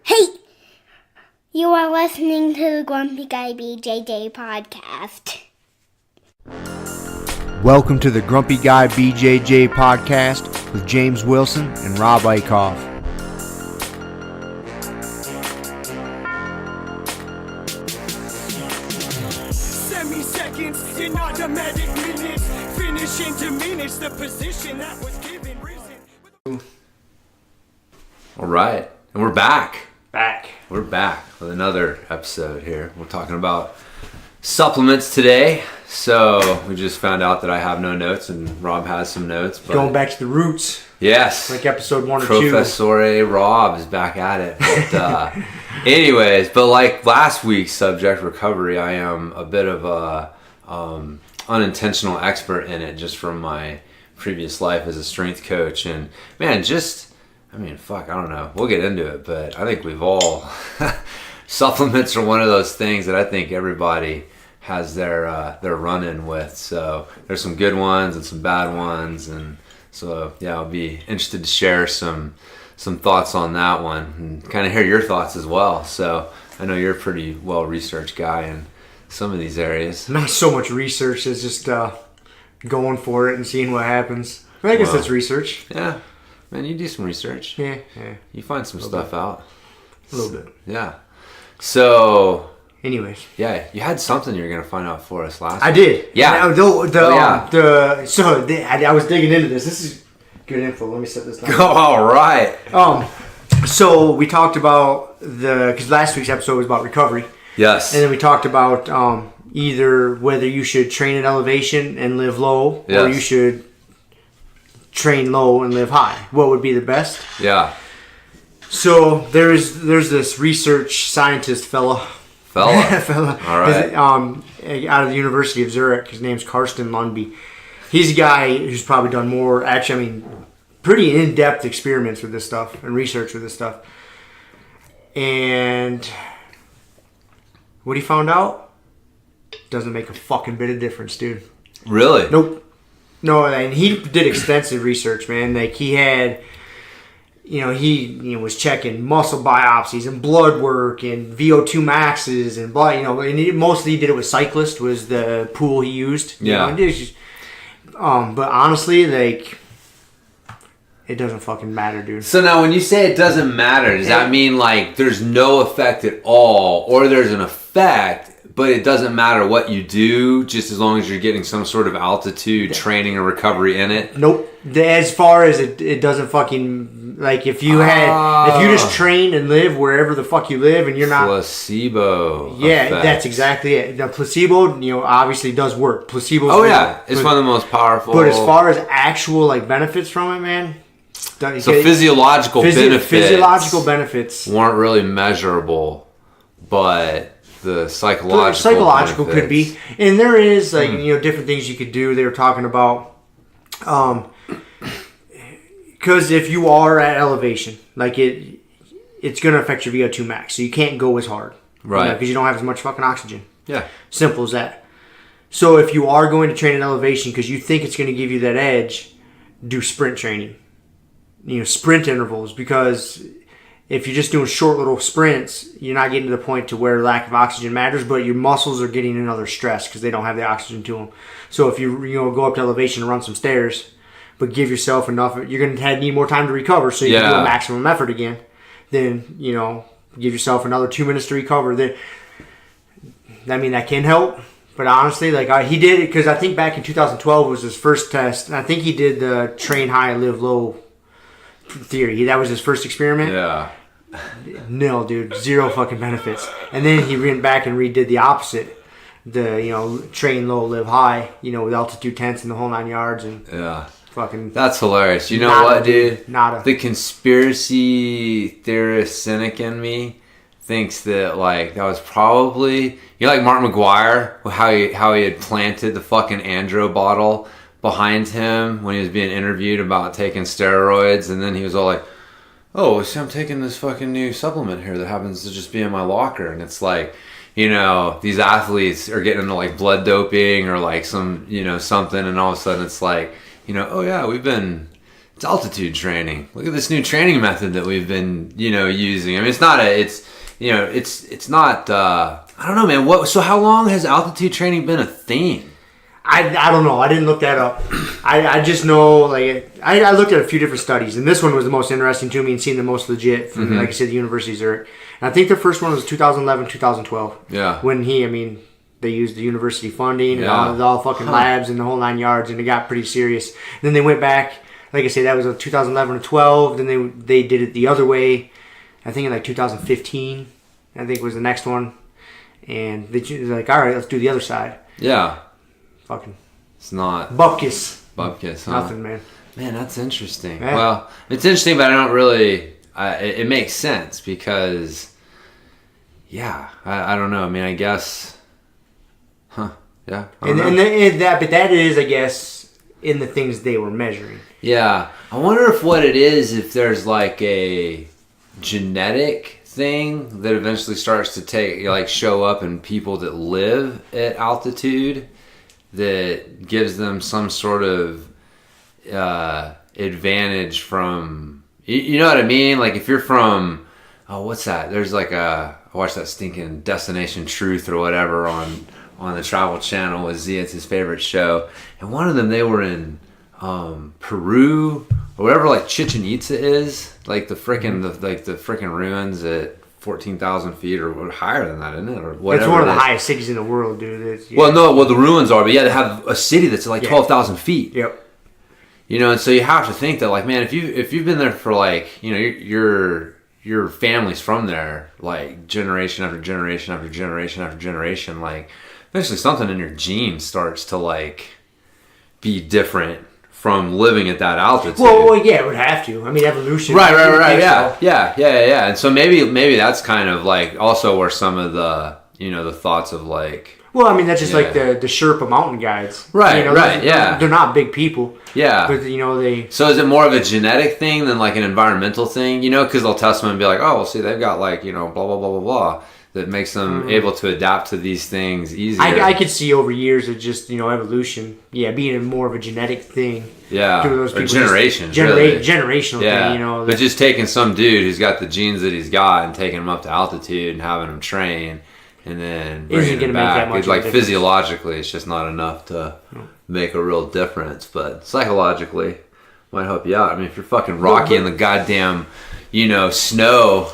Hey! You are listening to the Grumpy Guy BJJ Podcast. Welcome to the Grumpy Guy BJJ Podcast with James Wilson and Rob Eickhoff. Semi-seconds in automatic minutes, finishing to diminish the position that was given risen. All right, and we're back. We're back with another episode here. We're talking about supplements today. So we just found out that I have no notes and Rob has some notes. But Going back to the roots. Yes. Like episode 1 or 2. Professore Rob is back at it. But, anyways, but like last week's subject, recovery, I am a bit of a unintentional expert in it just from my previous life as a strength coach. And man, I don't know. We'll get into it, but I think we've all... supplements are one of those things that I think everybody has their run-in with. So there's some good ones and some bad ones. And so, yeah, I'll be interested to share some thoughts on that one and kind of hear your thoughts as well. So I know you're a pretty well-researched guy in some of these areas. Not so much research as just going for it and seeing what happens. I guess that's research. Yeah. Man, you do some research. Yeah. You find some stuff out. A little bit. Yeah. So, anyways. Yeah, you had something you were going to find out for us last I week. did. Yeah. I was digging into this. This is good info. Let me set this down. All right. So we talked about because last week's episode was about recovery. Yes. And then we talked about either whether you should train at elevation and live low, or you should train low and live high. What would be the best? Yeah. So there's this research scientist fella. All right. Out of the University of Zurich. His name's Karsten Lundby. He's a guy who's probably done more, pretty in-depth experiments with this stuff and research with this stuff. And what he found out doesn't make a fucking bit of difference, dude. Really? Nope. No, and he did extensive research, man. Like he had, he was checking muscle biopsies and blood work and VO2 maxes and blah, and mostly he did it with Cyclist was the pool he used. Yeah. But honestly, like, it doesn't fucking matter, dude. So now when you say it doesn't matter, does that mean like there's no effect at all, or there's an effect, but it doesn't matter what you do, just as long as you're getting some sort of altitude training or recovery in it? Nope. As far as it doesn't fucking, like, if you just train and live wherever the fuck you live and you're not... Placebo Yeah, effect. That's exactly it. The placebo, obviously does work. Placebo's it's one of the most powerful. But as far as actual, like, benefits from it, man... So physiological benefits weren't really measurable, but... The psychological could be, and there is different things you could do. They were talking about, because if you are at elevation, like it's going to affect your VO2 max, so you can't go as hard, right? Because you don't have as much fucking oxygen. Yeah, simple as that. So if you are going to train at elevation because you think it's going to give you that edge, do sprint training. Sprint intervals, because if you're just doing short little sprints, you're not getting to the point to where lack of oxygen matters, but your muscles are getting another stress because they don't have the oxygen to them. So if you go up to elevation and run some stairs, but give yourself enough, you're going to need more time to recover, so you can do a maximum effort again. Then, give yourself another 2 minutes to recover. That can help. But honestly, he did it because I think back in 2012 was his first test. And I think he did the train high, live low theory. That was his first experiment. Yeah. No, dude, zero fucking benefits. And then he went back and redid the opposite. The train low, live high. With altitude tents and the whole 9 yards. And fucking. That's hilarious. You know what, dude? Nada. The conspiracy theorist cynic in me thinks that that was probably like Mark McGuire, how he had planted the fucking Andro bottle behind him when he was being interviewed about taking steroids, and then he was all like, oh, see, I'm taking this fucking new supplement here that happens to just be in my locker. And it's like, these athletes are getting into blood doping or some, something. And all of a sudden it's like, oh yeah, we've been It's altitude training. Look at this new training method that we've been, using. I mean, it's not I don't know, man. So how long has altitude training been a thing? I don't know. I didn't look that up. I just know, like, I looked at a few different studies, and this one was the most interesting to me and seemed the most legit from, like I said, the University of Zurich. And I think the first one was 2011, 2012. Yeah. When they used the university funding and all fucking labs and the whole 9 yards, and it got pretty serious. And then they went back, like I said, that was 2011 or 12. Then they did it the other way, I think in like 2015, I think was the next one. And they're like, all right, let's do the other side. Yeah. Fucking. It's not. Bupkis. Huh? Nothing, man. Man, that's interesting. Yeah. Well, it's interesting, but I don't really. It makes sense because, I don't know. I mean, I guess. Huh? Yeah. But that is, I guess, in the things they were measuring. Yeah, I wonder if there's like a genetic thing that eventually starts to show up in people that live at altitude that gives them some sort of advantage from, you know what I mean? Like if you're from, what's that? There's like I watched that stinking Destination Truth or whatever on the Travel Channel with Z. It's his favorite show. And one of them, they were in Peru or whatever, like Chichen Itza is, like the frickin' ruins at 14,000 feet or higher than that, isn't it? Or whatever. It's one of the highest cities in the world, dude. Well, the ruins are, but they have a city that's like 12,000 feet. Yep. And so you have to think that, like, man, if you've been there for like, your family's from there, like generation after generation after generation after generation, like eventually something in your genes starts to like be different from living at that altitude. Well, yeah, it would have to. I mean, evolution. Right. Yeah. And so maybe that's kind of like also where some of the, the thoughts of like. Well, I mean, that's just like the Sherpa mountain guides. Right. They're not big people. Yeah. But, they. So is it more of a genetic thing than like an environmental thing? Because they'll test them and be like, oh, well, see, they've got like, blah, blah, blah, blah, blah. That makes them able to adapt to these things easier. I could see over years of just, evolution. Yeah, being more of a genetic thing. Yeah, or generations. Generational thing, But just taking some dude who's got the genes that he's got and taking him up to altitude and having him train and then bringing him back. It's like physiologically, it's just not enough to make a real difference. But psychologically, might help you out. I mean, if you're fucking Rocky in the goddamn, snow...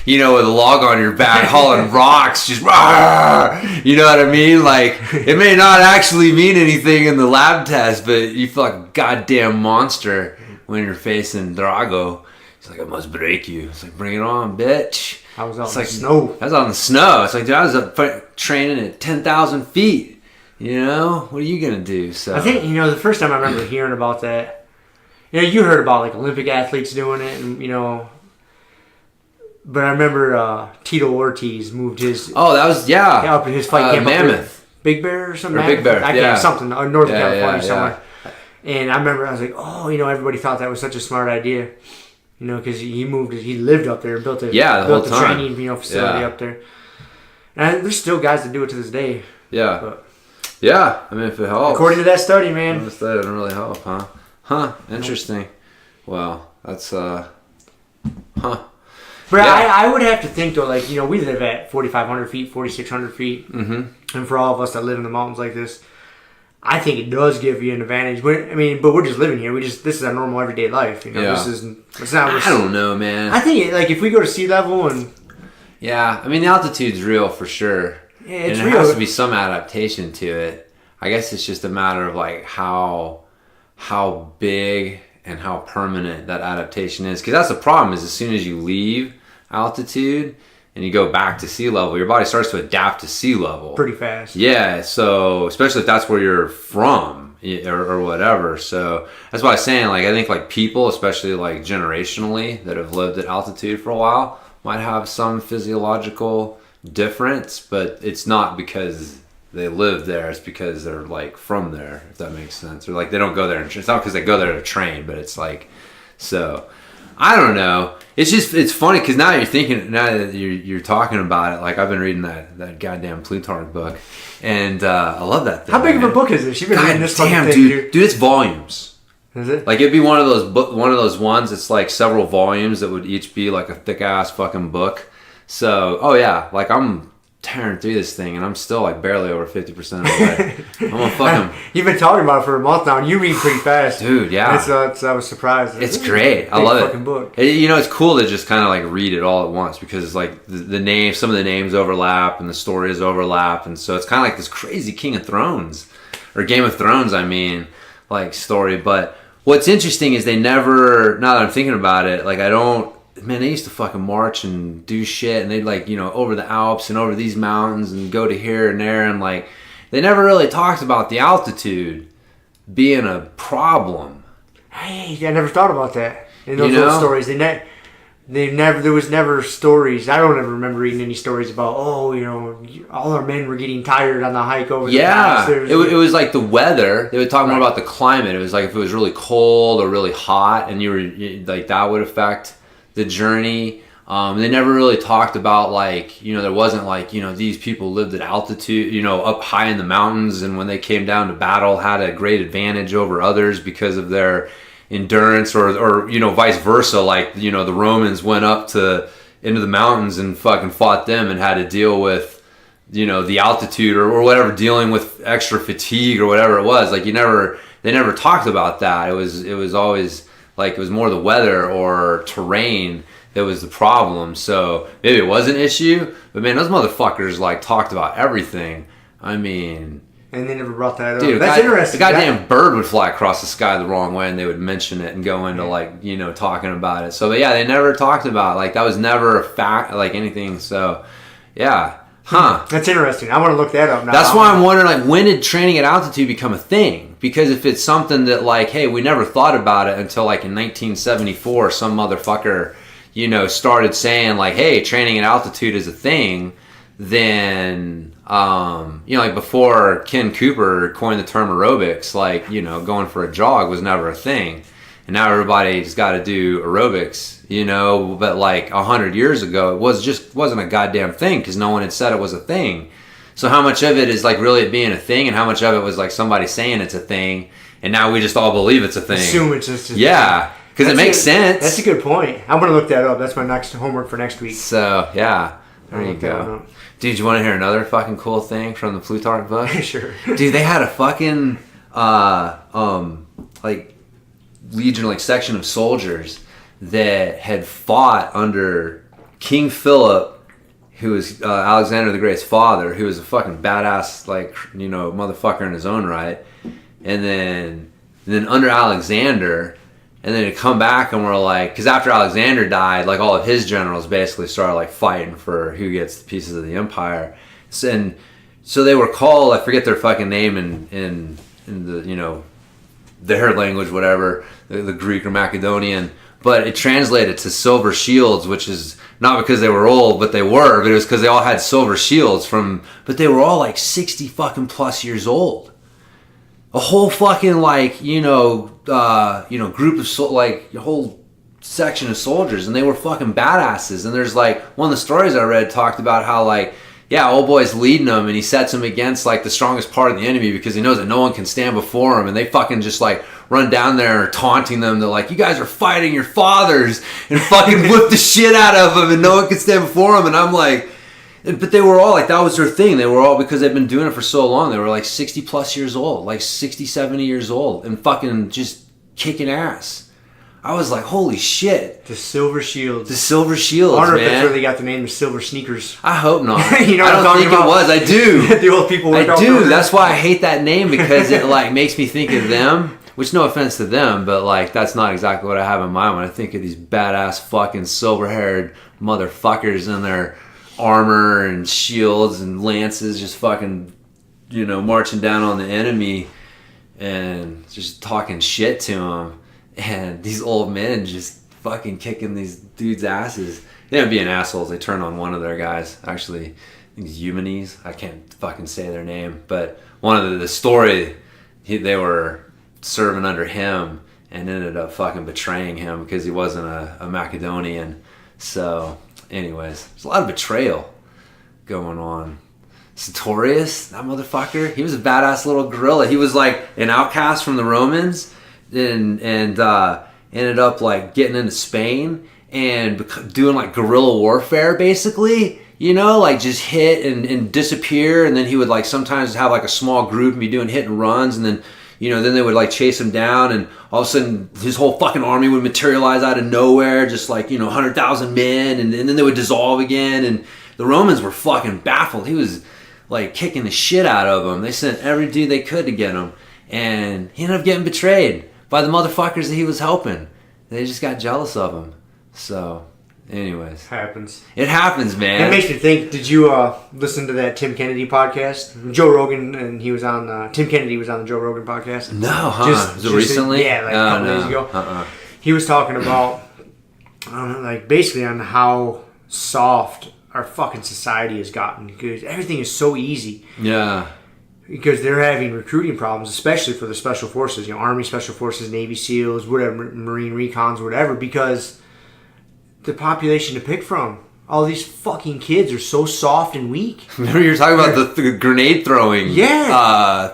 with a log on your back, hauling rocks, just rawr, you know what I mean? Like, it may not actually mean anything in the lab test, but you feel like a goddamn monster when you're facing Drago. He's like, I must break you. It's like, bring it on, bitch. I was out in the snow. I was out in the snow. It's like, dude, I was up training at 10,000 feet. What are you going to do? So I think, the first time I remember hearing about that, you heard about, like, Olympic athletes doing it, and, but I remember Tito Ortiz moved his... Oh, that was, up in his fight camp. Mammoth. Big Bear or something? Or Big Bear, something. Northern California somewhere. Yeah. And I remember I was like, everybody thought that was such a smart idea. Because he lived up there, built a training facility up there. And there's still guys that do it to this day. Yeah. But, I mean, if it helps. According to that study, man. That doesn't really help, huh? Huh, interesting. Well, that's, But I would have to think, though, like, we live at 4,500 feet, 4,600 feet. Mm-hmm. And for all of us that live in the mountains like this, I think it does give you an advantage. But we're just living here. This is our normal everyday life. It's not. I don't know, man. I think, if we go to sea level and... Yeah, I mean, the altitude's real for sure. Yeah, it's and real. There has to be some adaptation to it. I guess it's just a matter of, like, how big and how permanent that adaptation is. Because that's the problem, is as soon as you leave altitude and you go back to sea level, your body starts to adapt to sea level pretty fast. Yeah, so especially if that's where you're from or whatever. So that's why I was saying, like, I think like people, especially like generationally, that have lived at altitude for a while might have some physiological difference, but it's not because they live there, it's because they're like from there, if that makes sense. Or like they don't go there, it's not because they go there to train, but it's like, so I don't know. It's funny because now that you're talking about it, like I've been reading that goddamn Plutarch book, and I love that thing. How big of a book is this? You've been reading this damn, thing, dude. Dude, it's volumes. Is it? Like it'd be one of those ones. It's like several volumes that would each be like a thick ass fucking book. So, oh yeah, like I'm tearing through this thing and I'm still like barely over 50% of the way. I'm gonna fucking. You've been talking about it for a month now, and you read pretty fast, dude. Yeah, I was surprised. It's great. I love fucking it. Book. You know, it's cool to just kind of like read it all at once because like the name, some of the names overlap and the stories overlap, and so it's kind of like this crazy King of Thrones or Game of Thrones. I mean, like story. But what's interesting is they never. Now that I'm thinking about it, like man, they used to fucking march and do shit, and they'd like, you know, over the Alps and over these mountains and go to here and there, and like, they never really talked about the altitude being a problem. Hey, I never thought about that in those You know? little stories. There was never stories. I don't ever remember reading any stories about, all our men were getting tired on the hike over the pass. It was like the weather. They would talk more about the climate. It was like if it was really cold or really hot, and like that would affect the journey. They never really talked about like, you know, there wasn't like, you know, these people lived at altitude, you know, up high in the mountains, and when they came down to battle had a great advantage over others because of their endurance or you know, vice versa. Like, you know, the Romans went up into the mountains and fucking fought them and had to deal with, you know, the altitude or whatever, dealing with extra fatigue or whatever it was. Like they never talked about that. It was always like it was more the weather or terrain that was the problem. So maybe it was an issue, but man, those motherfuckers like talked about everything. I mean, and they never brought that up. Dude, That's interesting. The goddamn bird would fly across the sky the wrong way, and they would mention it and go into like, you know, talking about it. So, but yeah, they never talked about like that was never a fact, like anything. So, yeah, That's interesting. I want to look that up now. That's why I'm wondering, like, when did training at altitude become a thing? Because if it's something that, like, hey, we never thought about it until, like, in 1974, some motherfucker, you know, started saying, like, hey, training at altitude is a thing, then, you know, like, before Ken Cooper coined the term aerobics, like, you know, going for a jog was never a thing. And now everybody's got to do aerobics, you know, but, like, 100 years ago, it wasn't a goddamn thing because no one had said it was a thing. So how much of it is like really it being a thing, and how much of it was like somebody saying it's a thing, and now we just all believe it's a thing? Assume it's just a thing. Because it makes sense. That's a good point. I'm going to look that up. That's my next homework for next week. So, yeah. There you go. Dude, you want to hear another fucking cool thing from the Plutarch book? Sure. Dude, they had a fucking, like, legion, like, section of soldiers that had fought under King Philip, who was Alexander the Great's father, who was a fucking badass, like, you know, motherfucker in his own right. And then under Alexander, and then to come back and we're like, because after Alexander died, like all of his generals basically started like fighting for who gets the pieces of the empire. And so they were called, I forget their fucking name in the, you know, their language, whatever, the Greek or Macedonian. But it translated to silver shields, which is not because they were old, but it was because they all had silver shields but they were all like 60 fucking plus years old. A whole fucking like, group of like a whole section of soldiers, and they were fucking badasses. And there's like, one of the stories I read talked about how like, yeah, old boy's leading them, and he sets them against like the strongest part of the enemy because he knows that no one can stand before him, and they fucking just like run down there taunting them. They're like, you guys are fighting your fathers, and fucking whip the shit out of them, and no one can stand before them. And I'm like, but they were all like, that was their thing. They were all, because they've been doing it for so long, they were like 60 plus years old, like 60, 70 years old, and fucking just kicking ass. I was like, holy shit. The silver shields. The silver shields, I wonder if man. that's where they got the name the silver sneakers. I hope not. You know I don't think about? it was. I do. The old people. I do. That's why I hate that name, because it like makes me think of them. Which, no offense to them, but like that's not exactly what I have in mind when I think of these badass fucking silver-haired motherfuckers in their armor and shields and lances, just fucking, marching down on the enemy and just talking shit to them. And these old men just fucking kicking these dudes' asses. They ended up being assholes. They turned on one of their guys. Actually, I think it's Eumenes. I can't fucking say their name. But one of the story, they were serving under him and ended up fucking betraying him because he wasn't a Macedonian. So, anyways, there's a lot of betrayal going on. Sertorius, that motherfucker, he was a badass little gorilla. He was like an outcast from the Romans. and ended up like getting into Spain and doing like guerrilla warfare basically. Like just hit and disappear, and then he would like sometimes have like a small group and be doing hit and runs, and then then they would like chase him down, and all of a sudden his whole fucking army would materialize out of nowhere, just like 100,000 men, and then they would dissolve again, and the Romans were fucking baffled. He was like kicking the shit out of them. They sent every dude they could to get him, and he ended up getting betrayed by the motherfuckers that he was helping. They just got jealous of him. So anyways, it happens, man. It makes me think, did you listen to that Tim Kennedy podcast? Joe Rogan, and he was on Tim Kennedy was on the Joe Rogan podcast. No, huh? Was it recently? Yeah, like a couple days ago. He was talking about like basically on how soft our fucking society has gotten, because everything is so easy. Yeah. Because they're having recruiting problems, especially for the special forces, Army Special Forces, Navy SEALs, whatever, Marine Recons, whatever, because the population to pick from. All these fucking kids are so soft and weak. Remember you were talking about the grenade throwing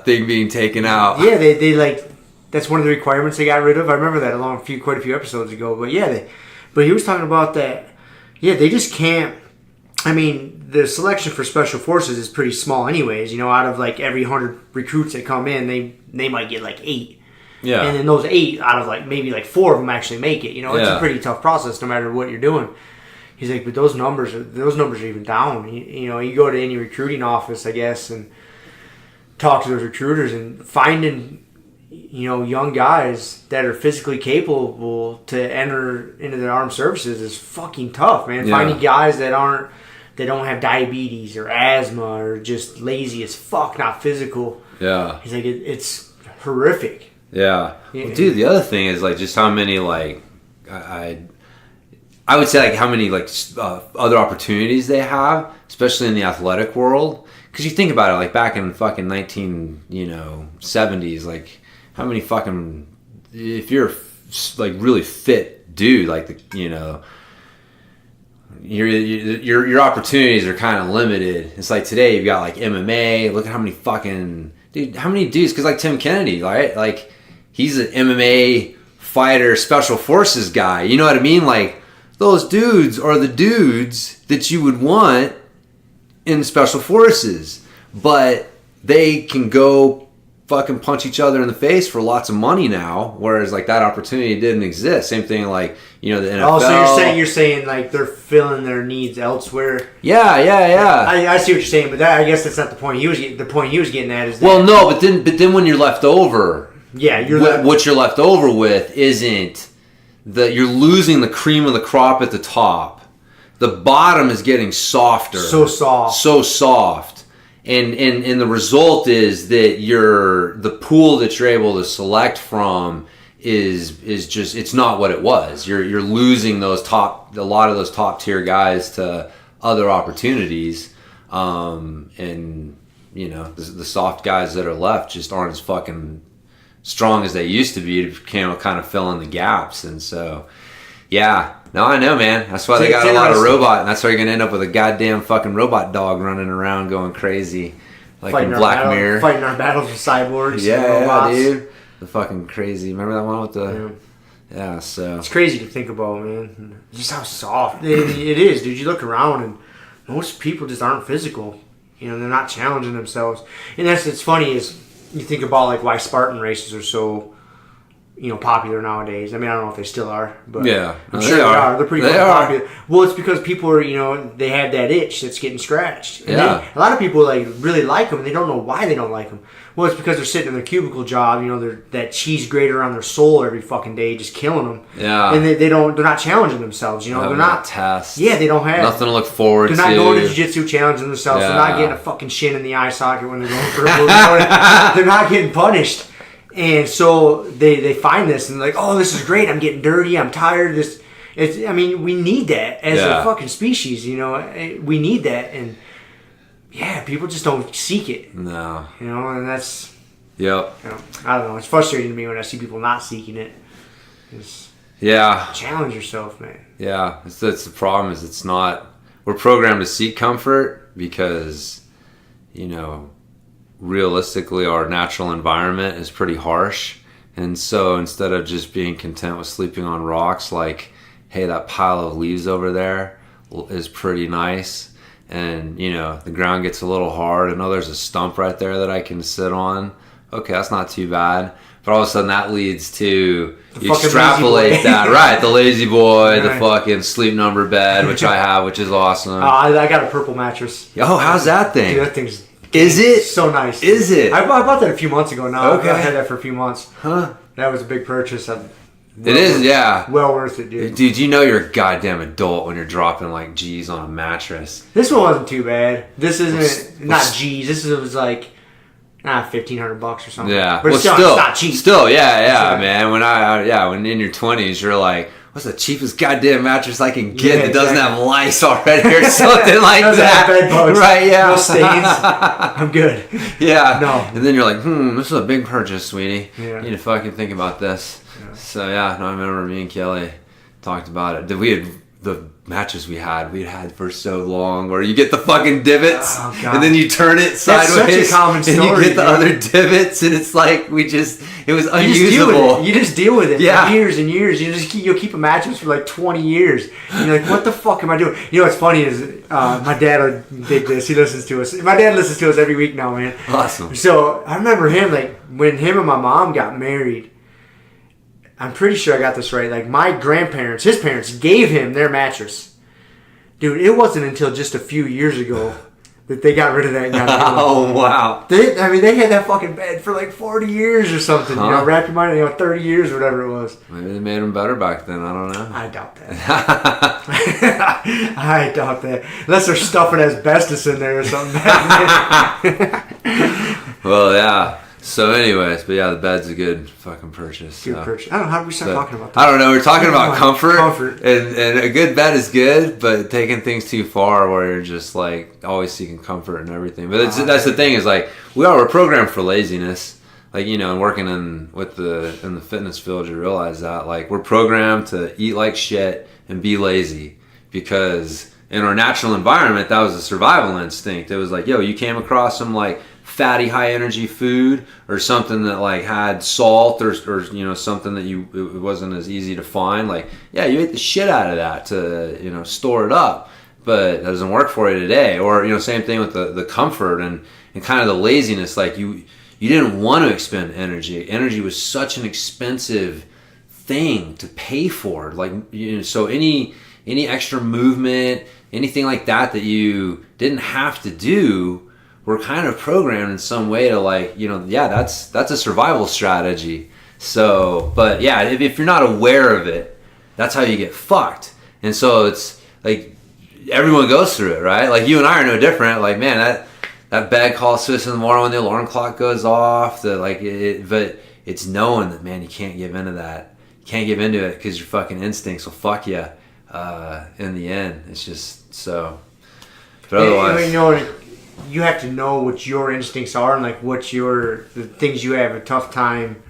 thing being taken out. Yeah, they like, that's one of the requirements they got rid of. I remember that quite a few episodes ago. But yeah, but he was talking about that. Yeah, they just can't. I mean, the selection for special forces is pretty small anyways. Out of like every 100 recruits that come in, they might get like 8. Yeah. And then those 8 out of like maybe like 4 of them actually make it. It's a pretty tough process no matter what you're doing. He's like, but those numbers are even down. You go to any recruiting office, I guess, and talk to those recruiters, and finding young guys that are physically capable to enter into the armed services is fucking tough, man. Yeah. Finding guys that don't have diabetes or asthma or just lazy as fuck, not physical. Yeah. He's like, it's horrific. Yeah. Well, dude, the other thing is like just how many like I would say like how many like other opportunities they have, especially in the athletic world. Because you think about it, like back in fucking 70s, like how many fucking, if you're like really fit dude, like your opportunities are kind of limited. It's like today you've got like MMA. Look at how many fucking dudes? Because like Tim Kennedy, right? Like he's an MMA fighter, special forces guy. You know what I mean? Like those dudes are the dudes that you would want in special forces, but they can go fucking punch each other in the face for lots of money now, whereas like that opportunity didn't exist. Same thing like the NFL. Oh, so you're saying like they're filling their needs elsewhere. Yeah. I see what you're saying, but I guess that's not the point. The point he was getting at is that, well, no, but then when you're left over, what you're left over with isn't you're losing the cream of the crop at the top. The bottom is getting softer. So soft. And the result is that the pool that you're able to select from is just, it's not what it was. You're losing a lot of those top tier guys to other opportunities. And the soft guys that are left just aren't as fucking strong as they used to be to kind of fill in the gaps. And so, yeah. No, I know, man. That's why they got a lot of robot, and that's why you're going to end up with a goddamn fucking robot dog running around going crazy. Like in Black Mirror. Fighting our battles with cyborgs. Yeah, dude. The fucking crazy. Remember that one with the... Yeah, so... It's crazy to think about, man. Just how soft it is, dude. You look around, and most people just aren't physical. They're not challenging themselves. And it's funny is you think about like why Spartan races are so... popular nowadays. I mean, I don't know if they still are, but yeah, I'm sure they are. They're pretty popular. Well, it's because people are, they have that itch that's getting scratched. And a lot of people like really like them, and they don't know why they don't like them. Well, it's because they're sitting in their cubicle job. They're that cheese grater on their soul every fucking day, just killing them. Yeah, and they're not challenging themselves. They're not test. Yeah, they don't have nothing to look forward to. They're not going to jiu-jitsu challenging themselves. Yeah. They're not getting a fucking shin in the eye socket when they're going for a move. They're not getting punished. And so they find this and they're like, oh, this is great. I'm getting dirty. I'm tired. We need that as a fucking species. We need that. And yeah, people just don't seek it. No. And that's. Yep. I don't know. It's frustrating to me when I see people not seeking it. Challenge yourself, man. Yeah. That's the problem is it's not. We're programmed to seek comfort because, realistically our natural environment is pretty harsh And so instead of just being content with sleeping on rocks, like, hey, that pile of leaves over there is pretty nice. And, you know, the ground gets a little hard. And oh, there's a stump right there that I can sit on. Okay, that's not too bad. But all of a sudden that leads to, you extrapolate that. Right, the lazy boy, the fucking sleep number bed, which I have, which is awesome. I got a purple mattress. Oh, how's that thing? Dude, that thing's... Is it? So nice. Is it? I bought that a few months ago now. Okay. I had that for a few months. Huh? That was a big purchase. It is, yeah. Well worth it, dude. Dude, you know you're a goddamn adult when you're dropping like G's on a mattress. This one wasn't too bad. This isn't, not G's. This was like, $1,500 or something. Yeah. But well, still, it's not cheap. Still, yeah, man. When in your 20s, you're like, what's the cheapest goddamn mattress I can get that doesn't have lice already or something like that? Have bed bugs. Right, yeah. No stains. I'm good. Yeah. No. And then you're like, this is a big purchase, sweetie. Yeah. You need to fucking think about this. Yeah. So, yeah, no, I remember me and Kelly talked about it. We had the mattress we'd had for so long, where you get the fucking divots and then you turn it sideways. That's such a common story, and you get the other divots, and it's like it was unusable. You just deal with it for years and years. You'll keep a mattress for like 20 years. And you're like, what the fuck am I doing? You know what's funny is my dad did this. He listens to us. My dad listens to us every week now, man. Awesome. So I remember him, like, when him and my mom got married. I'm pretty sure I got this right. Like, my grandparents, his parents, gave him their mattress. Dude, it wasn't until just a few years ago that they got rid of that and got rid of it. Oh, wow. They had that fucking bed for like 40 years or something. You know, wrap your mind, 30 years or whatever it was. Maybe they made them better back then. I don't know. I doubt that. I doubt that. Unless they're stuffing asbestos in there or something. Well, yeah. So anyways, but yeah, the bed's a good fucking purchase. Good purchase. I don't know, how did we start talking about that? I don't know. We're talking about comfort. Comfort. And a good bed is good, but taking things too far where you're just like always seeking comfort and everything. But that's the thing is like, we're programmed for laziness. Like, you know, and working in the fitness field, you realize that like we're programmed to eat like shit and be lazy, because in our natural environment, that was a survival instinct. It was like, yo, you came across some like fatty, high energy food or something that like had salt or you know, something that it wasn't as easy to find. Like, yeah, you ate the shit out of that to, you know, store it up, but that doesn't work for you today. Or, you know, same thing with the comfort and kind of the laziness. Like you didn't want to expend energy. Energy was such an expensive thing to pay for. Like, you know, so any extra movement, anything like that you didn't have to do, we're kind of programmed in some way to like, you know, yeah, that's a survival strategy. So, but yeah, if you're not aware of it, that's how you get fucked. And so it's like everyone goes through it, right? Like you and I are no different. Like, man, that bed calls to us in the morning when the alarm clock goes off. But it's knowing that, man, you can't give into that. You can't give into it because your fucking instincts will fuck you in the end. It's just so. But otherwise, you know, you have to know what your instincts are and like the things you have a tough time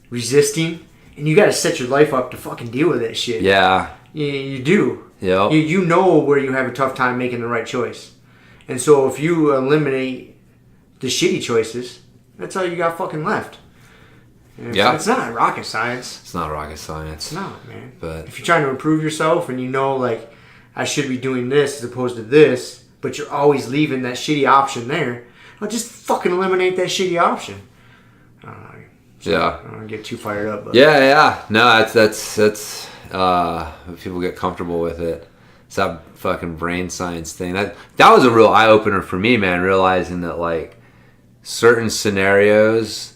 resisting, and you got to set your life up to fucking deal with that shit. Yeah, you do. Yeah, you know where you have a tough time making the right choice, and so if you eliminate the shitty choices, that's all you got fucking left. It's not rocket science. It's not rocket science. It's not, man. But if you're trying to improve yourself and you know, like, I should be doing this as opposed to this, but you're always leaving that shitty option there, well, just fucking eliminate that shitty option. I don't know. Yeah. I don't want to get too fired up. But. Yeah. No, that's people get comfortable with it. It's that fucking brain science thing. That was a real eye opener for me, man. Realizing that like certain scenarios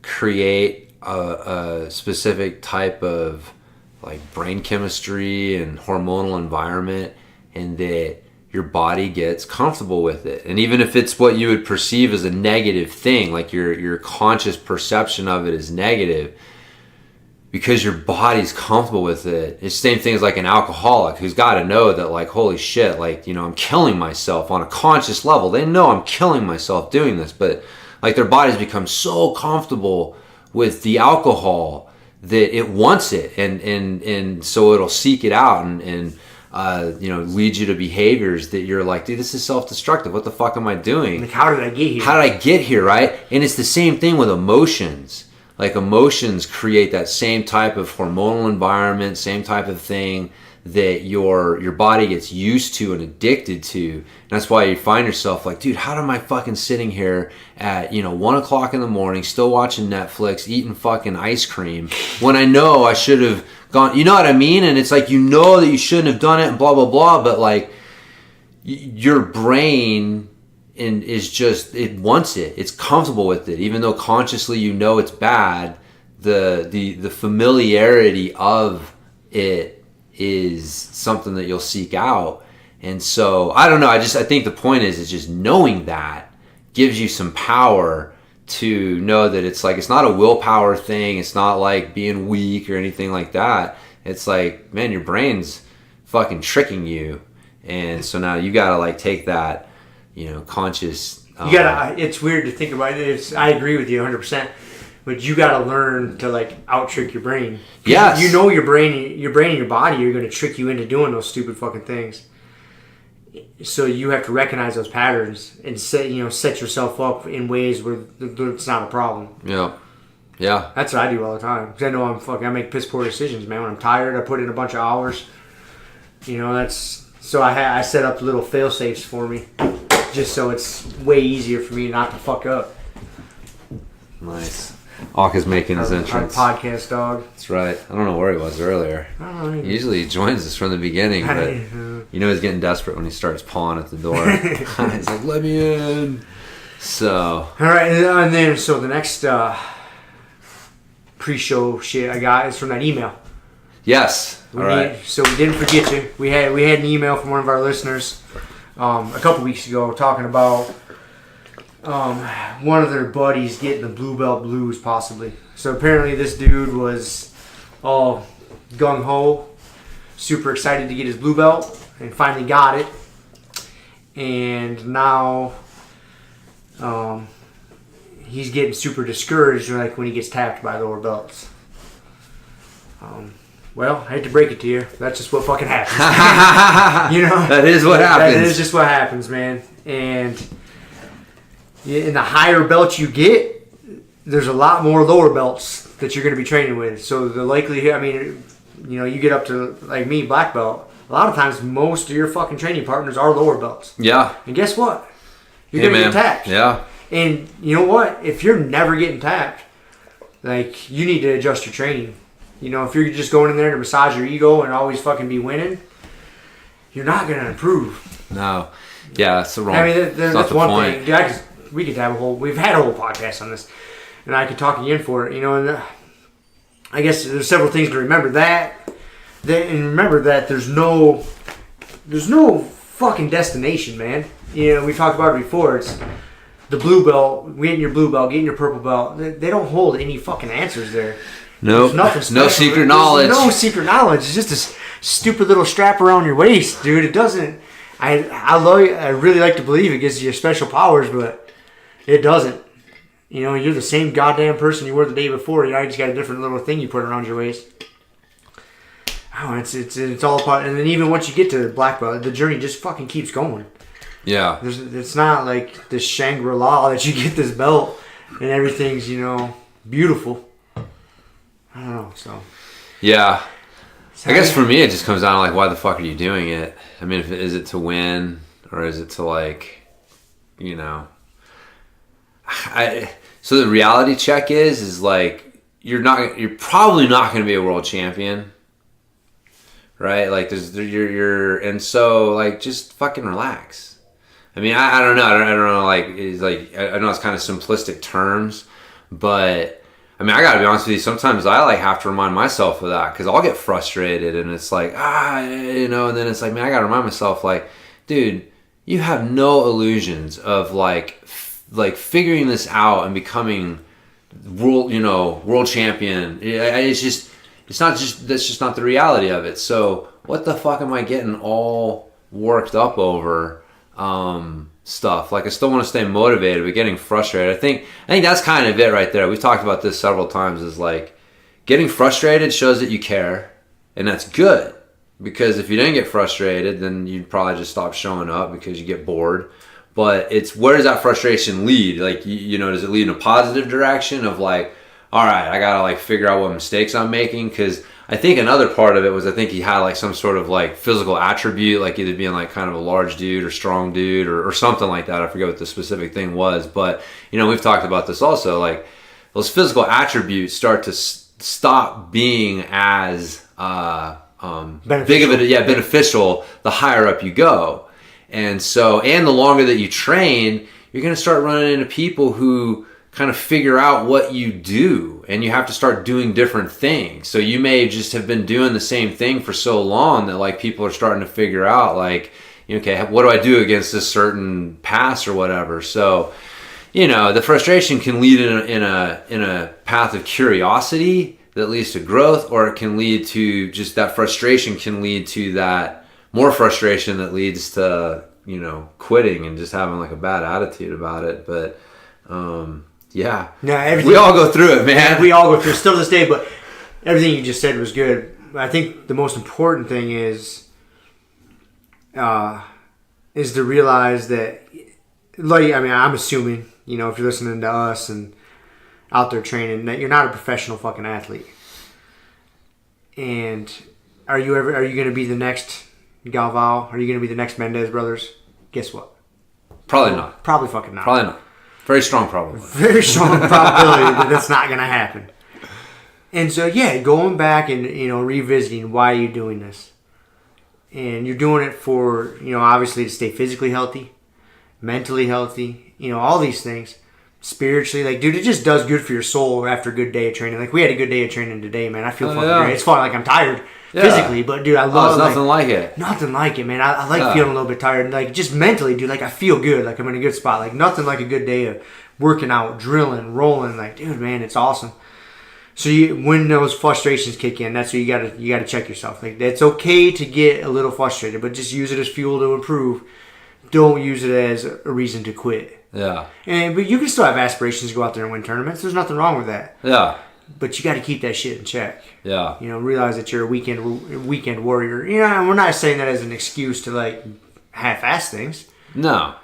create a specific type of like brain chemistry and hormonal environment, and that your body gets comfortable with it. And even if it's what you would perceive as a negative thing, like your conscious perception of it is negative, because your body's comfortable with it. It's the same thing as like an alcoholic who's got to know that like, holy shit, like, you know, I'm killing myself on a conscious level. They know I'm killing myself doing this, but like their body's become so comfortable with the alcohol that it wants it, and so it'll seek it out and you know, lead you to behaviors that you're like, dude, this is self-destructive. What the fuck am I doing? Like, how did I get here? How did I get here, right? And it's the same thing with emotions. like emotions create that same type of hormonal environment, same type of thing that your body gets used to and addicted to. And that's why you find yourself like, dude, how am I fucking sitting here at 1 o'clock in the morning still watching Netflix, eating fucking ice cream when I know I should have gone, you know what I mean? And it's like, that you shouldn't have done it and blah blah blah, but like your brain is just, it wants it's comfortable with it, even though consciously it's bad. The familiarity of it is something that you'll seek out. And so I don't know, I think the point is just knowing that gives you some power to know that it's like, it's not a willpower thing, it's not like being weak or anything like that. It's like, man, your brain's fucking tricking you, and so now you gotta like take that conscious you gotta, it's weird to think about it. I agree with you 100%. But you got to learn to like out trick your brain. Yes. Your brain and your body are going to trick you into doing those stupid fucking things. So you have to recognize those patterns and set yourself up in ways where it's not a problem. Yeah. Yeah. That's what I do all the time. Because I know I make piss poor decisions, man. When I'm tired, I put in a bunch of hours. So I set up little fail safes for me, just so it's way easier for me not to fuck up. Nice. Aka's making his entrance. Our podcast dog. That's right. I don't know where he was earlier. Usually he joins us from the beginning, but he's getting desperate when he starts pawing at the door. He's like, let me in. So. All right, and then so the next pre-show shit I got is from that email. Yes. All right. So we didn't forget you. We had an email from one of our listeners a couple weeks ago talking about one of their buddies getting the blue belt blues, possibly. So apparently this dude was all gung-ho, super excited to get his blue belt, and finally got it. And now he's getting super discouraged like when he gets tapped by lower belts. Well, I hate to break it to you. That's just what fucking happens. That is what happens. That is just what happens, man. And in the higher belts you get, there's a lot more lower belts that you're going to be training with. So the likelihood, you get up to, like me, black belt, a lot of times most of your fucking training partners are lower belts. Yeah. And guess what? You're going to get tapped. Yeah. And you know what? If you're never getting tapped, like, you need to adjust your training. If you're just going in there to massage your ego and always fucking be winning, you're not going to improve. No. Yeah, that's the wrong. That's one thing. Dude, we could have we've had a whole podcast on this, and I could talk again for it. And I guess there's several things to remember. And remember that there's no fucking destination, man. We talked about it before. It's the blue belt, getting your blue belt, getting your purple belt. They don't hold any fucking answers there. Nope. No secret knowledge. No secret knowledge. It's just this stupid little strap around your waist, dude. It doesn't. I really like to believe it gives you special powers, but it doesn't. You're the same goddamn person you were the day before. You just got a different little thing you put around your waist. Oh, it's all part. And then even once you get to the black belt, the journey just fucking keeps going. Yeah. It's not like this Shangri-La that you get this belt and everything's beautiful. I don't know. So. Yeah. I guess for me, it just comes down to like, why the fuck are you doing it? I mean, is it to win or is it to like, so the reality check is like, you're probably not going to be a world champion, right? Like and so like, just fucking relax. I mean, I don't know. I don't know. Like, it's like, I know it's kind of simplistic terms, but I mean, I gotta be honest with you. Sometimes I like have to remind myself of that because I'll get frustrated and it's like, and then it's like, man, I gotta remind myself, like, dude, you have no illusions of like figuring this out and becoming world champion. That's just not the reality of it. So what the fuck am I getting all worked up over? Stuff like I still want to stay motivated but getting frustrated. I think that's kind of it right there. We've talked about this several times, is like getting frustrated shows that you care, and that's good, because if you didn't get frustrated then you'd probably just stop showing up because you get bored. But it's, where does that frustration lead? Like, does it lead in a positive direction of like, all right, I gotta like figure out what mistakes I'm making, because I think another part of it was I think he had like some sort of like physical attribute, like either being like kind of a large dude or strong dude or something like that. I forget what the specific thing was, but you know, we've talked about this also, like those physical attributes start to stop being as big of it, beneficial the higher up you go. And so, and the longer that you train, you're going to start running into people who kind of figure out what you do, and you have to start doing different things. So you may just have been doing the same thing for so long that like people are starting to figure out like, okay, what do I do against this certain pass or whatever? So, you know, the frustration can lead in a path of curiosity that leads to growth, or it can lead to just that frustration can lead to that more frustration that leads to, you know, quitting and just having like a bad attitude about it. But yeah, we all go through it, man. We all go through it still to this day, but everything you just said was good. I think the most important thing is to realize that, like, I mean, I'm assuming, you know, if you're listening to us and out there training, that you're not a professional fucking athlete. And are you going to be the next Galvao? Are you going to be the next Mendez brothers? Guess what? Probably not. Probably fucking not. Probably not. Very strong probability. Very strong probability that that's not going to happen. And so, yeah, going back and, you know, revisiting why you're doing this. And you're doing it for, you know, obviously to stay physically healthy, mentally healthy, you know, all these things. Spiritually, like, dude, it just does good for your soul after a good day of training. Like, we had a good day of training today, man. I feel fucking great. It's fun. Like, I'm tired physically, but, dude, I love it. Nothing like it. Nothing like it, man. I like feeling a little bit tired. Like, just mentally, dude, like, I feel good. Like, I'm in a good spot. Like, nothing like a good day of working out, drilling, rolling. Like, dude, man, it's awesome. So when those frustrations kick in, that's where you gotta check yourself. Like, it's okay to get a little frustrated, but just use it as fuel to improve. Don't use it as a reason to quit. Yeah. But you can still have aspirations to go out there and win tournaments. There's nothing wrong with that. Yeah. But you got to keep that shit in check. Yeah. You know, realize that you're a weekend warrior. You know, and we're not saying that as an excuse to like half-ass things. No.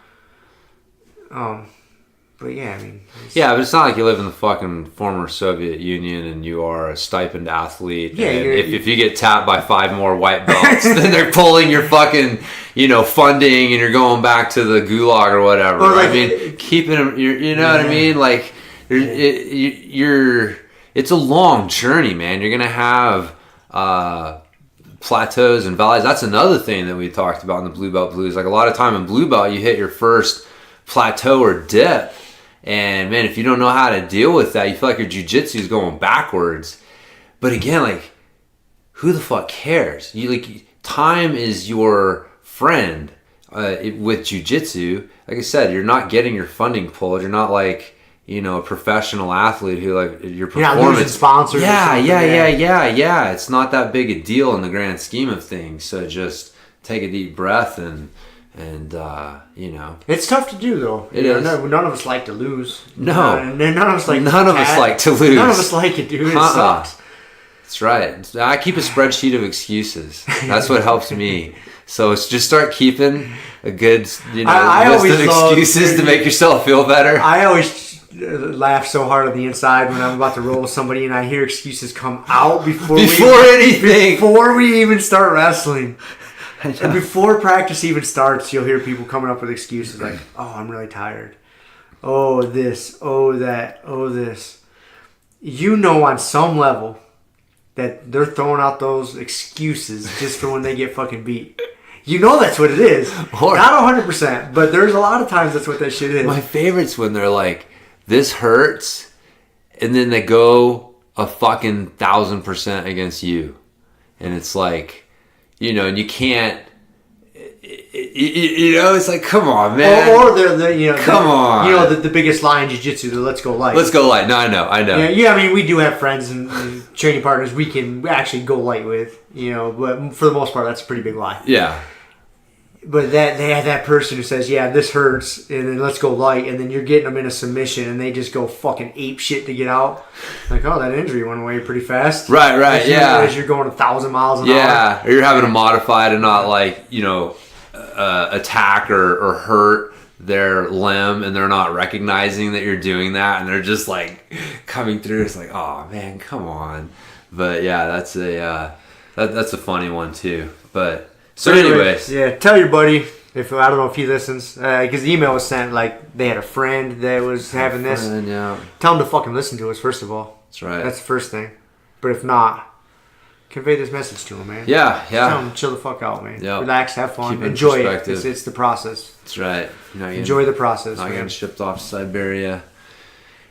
But yeah, I mean. Yeah, but it's not like you live in the fucking former Soviet Union and you are a stipend athlete. Yeah. And if you get tapped by 5 more white belts, then they're pulling your fucking, you know, funding and you're going back to the gulag or whatever. Or like, I mean, keeping them, you know what I mean? Like, it's a long journey, man. You're going to have plateaus and valleys. That's another thing that we talked about in the Blue Belt Blues. Like, a lot of time in Blue Belt, you hit your first plateau or dip. And man, if you don't know how to deal with that, you feel like your jiu-jitsu is going backwards. But again, like, who the fuck cares? Time is your friend with jiu-jitsu. Like I said, you're not getting your funding pulled. You're not like, you know, a professional athlete who like your performance. You're not losing sponsors. Yeah. It's not that big a deal in the grand scheme of things. So just take a deep breath and you know, it's tough to do though. It is. None of us like to lose. No, none of us like. None of us like to lose. None of us like it, dude. It sucks. That's right. I keep a spreadsheet of excuses. That's what helps me. So it's just start keeping a good, you know, list of excuses to make yourself feel better. I always laugh so hard on the inside when I'm about to roll with somebody and I hear excuses come out before we even start wrestling. And before practice even starts, you'll hear people coming up with excuses like, oh, I'm really tired. Oh, this. Oh, that. Oh, this. You know on some level that they're throwing out those excuses just for when they get fucking beat. You know that's what it is. Not 100%, but there's a lot of times that's what that shit is. My favorite's when they're like, this hurts, and then they go a fucking 1,000% against you. And it's like, you know, and you can't, you know, it's like, come on, man. Or the you know, come on. You know, the biggest lie in jiu-jitsu, the let's go light. Let's go light. No, I know. Yeah, I mean, we do have friends and training partners we can actually go light with, you know, but for the most part, that's a pretty big lie. Yeah. But that they have that person who says, yeah, this hurts, and then let's go light, and then you're getting them in a submission, and they just go fucking ape shit to get out. Like, oh, that injury went away pretty fast. Right, as you're going 1,000 miles an hour. Yeah, or you're having to modify to not, like, you know, attack or hurt their limb, and they're not recognizing that you're doing that, and they're just like coming through. It's like, oh man, come on. But yeah, that's a funny one too. But so anyways, yeah, tell your buddy. If I don't know if he listens, because the email was sent like they had a friend that was having this. Yeah. Tell him to fucking listen to us first of all. That's right. That's the first thing. But if not, convey this message to him, man. Yeah. Tell him chill the fuck out, man. Yep. Relax, have fun, Keep it in enjoy it. perspective. It's the process. That's right. Enjoy the process, Not man. getting shipped off to Siberia.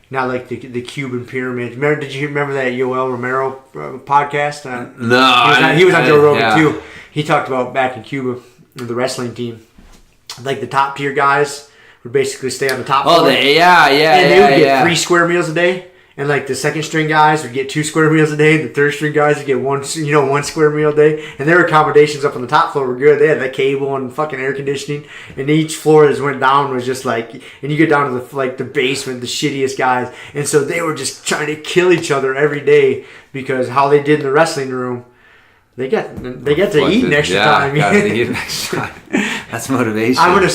Not like the Cuban pyramid. Did you remember that Yoel Romero podcast? No, he was on Joe Rogan too. He talked about back in Cuba, the wrestling team. Like the top tier guys would basically stay on the top floor. And they would get 3 square meals a day. And like the second string guys would get 2 square meals a day. And the third string guys would get 1 square meal a day. And their accommodations up on the top floor were good. They had the cable and fucking air conditioning. And each floor as went down was just like, and you get down to the basement, the shittiest guys. And so they were just trying to kill each other every day because how they did in the wrestling room. They get to eat an extra time. Gotta eat an extra time. That's motivation. I'm gonna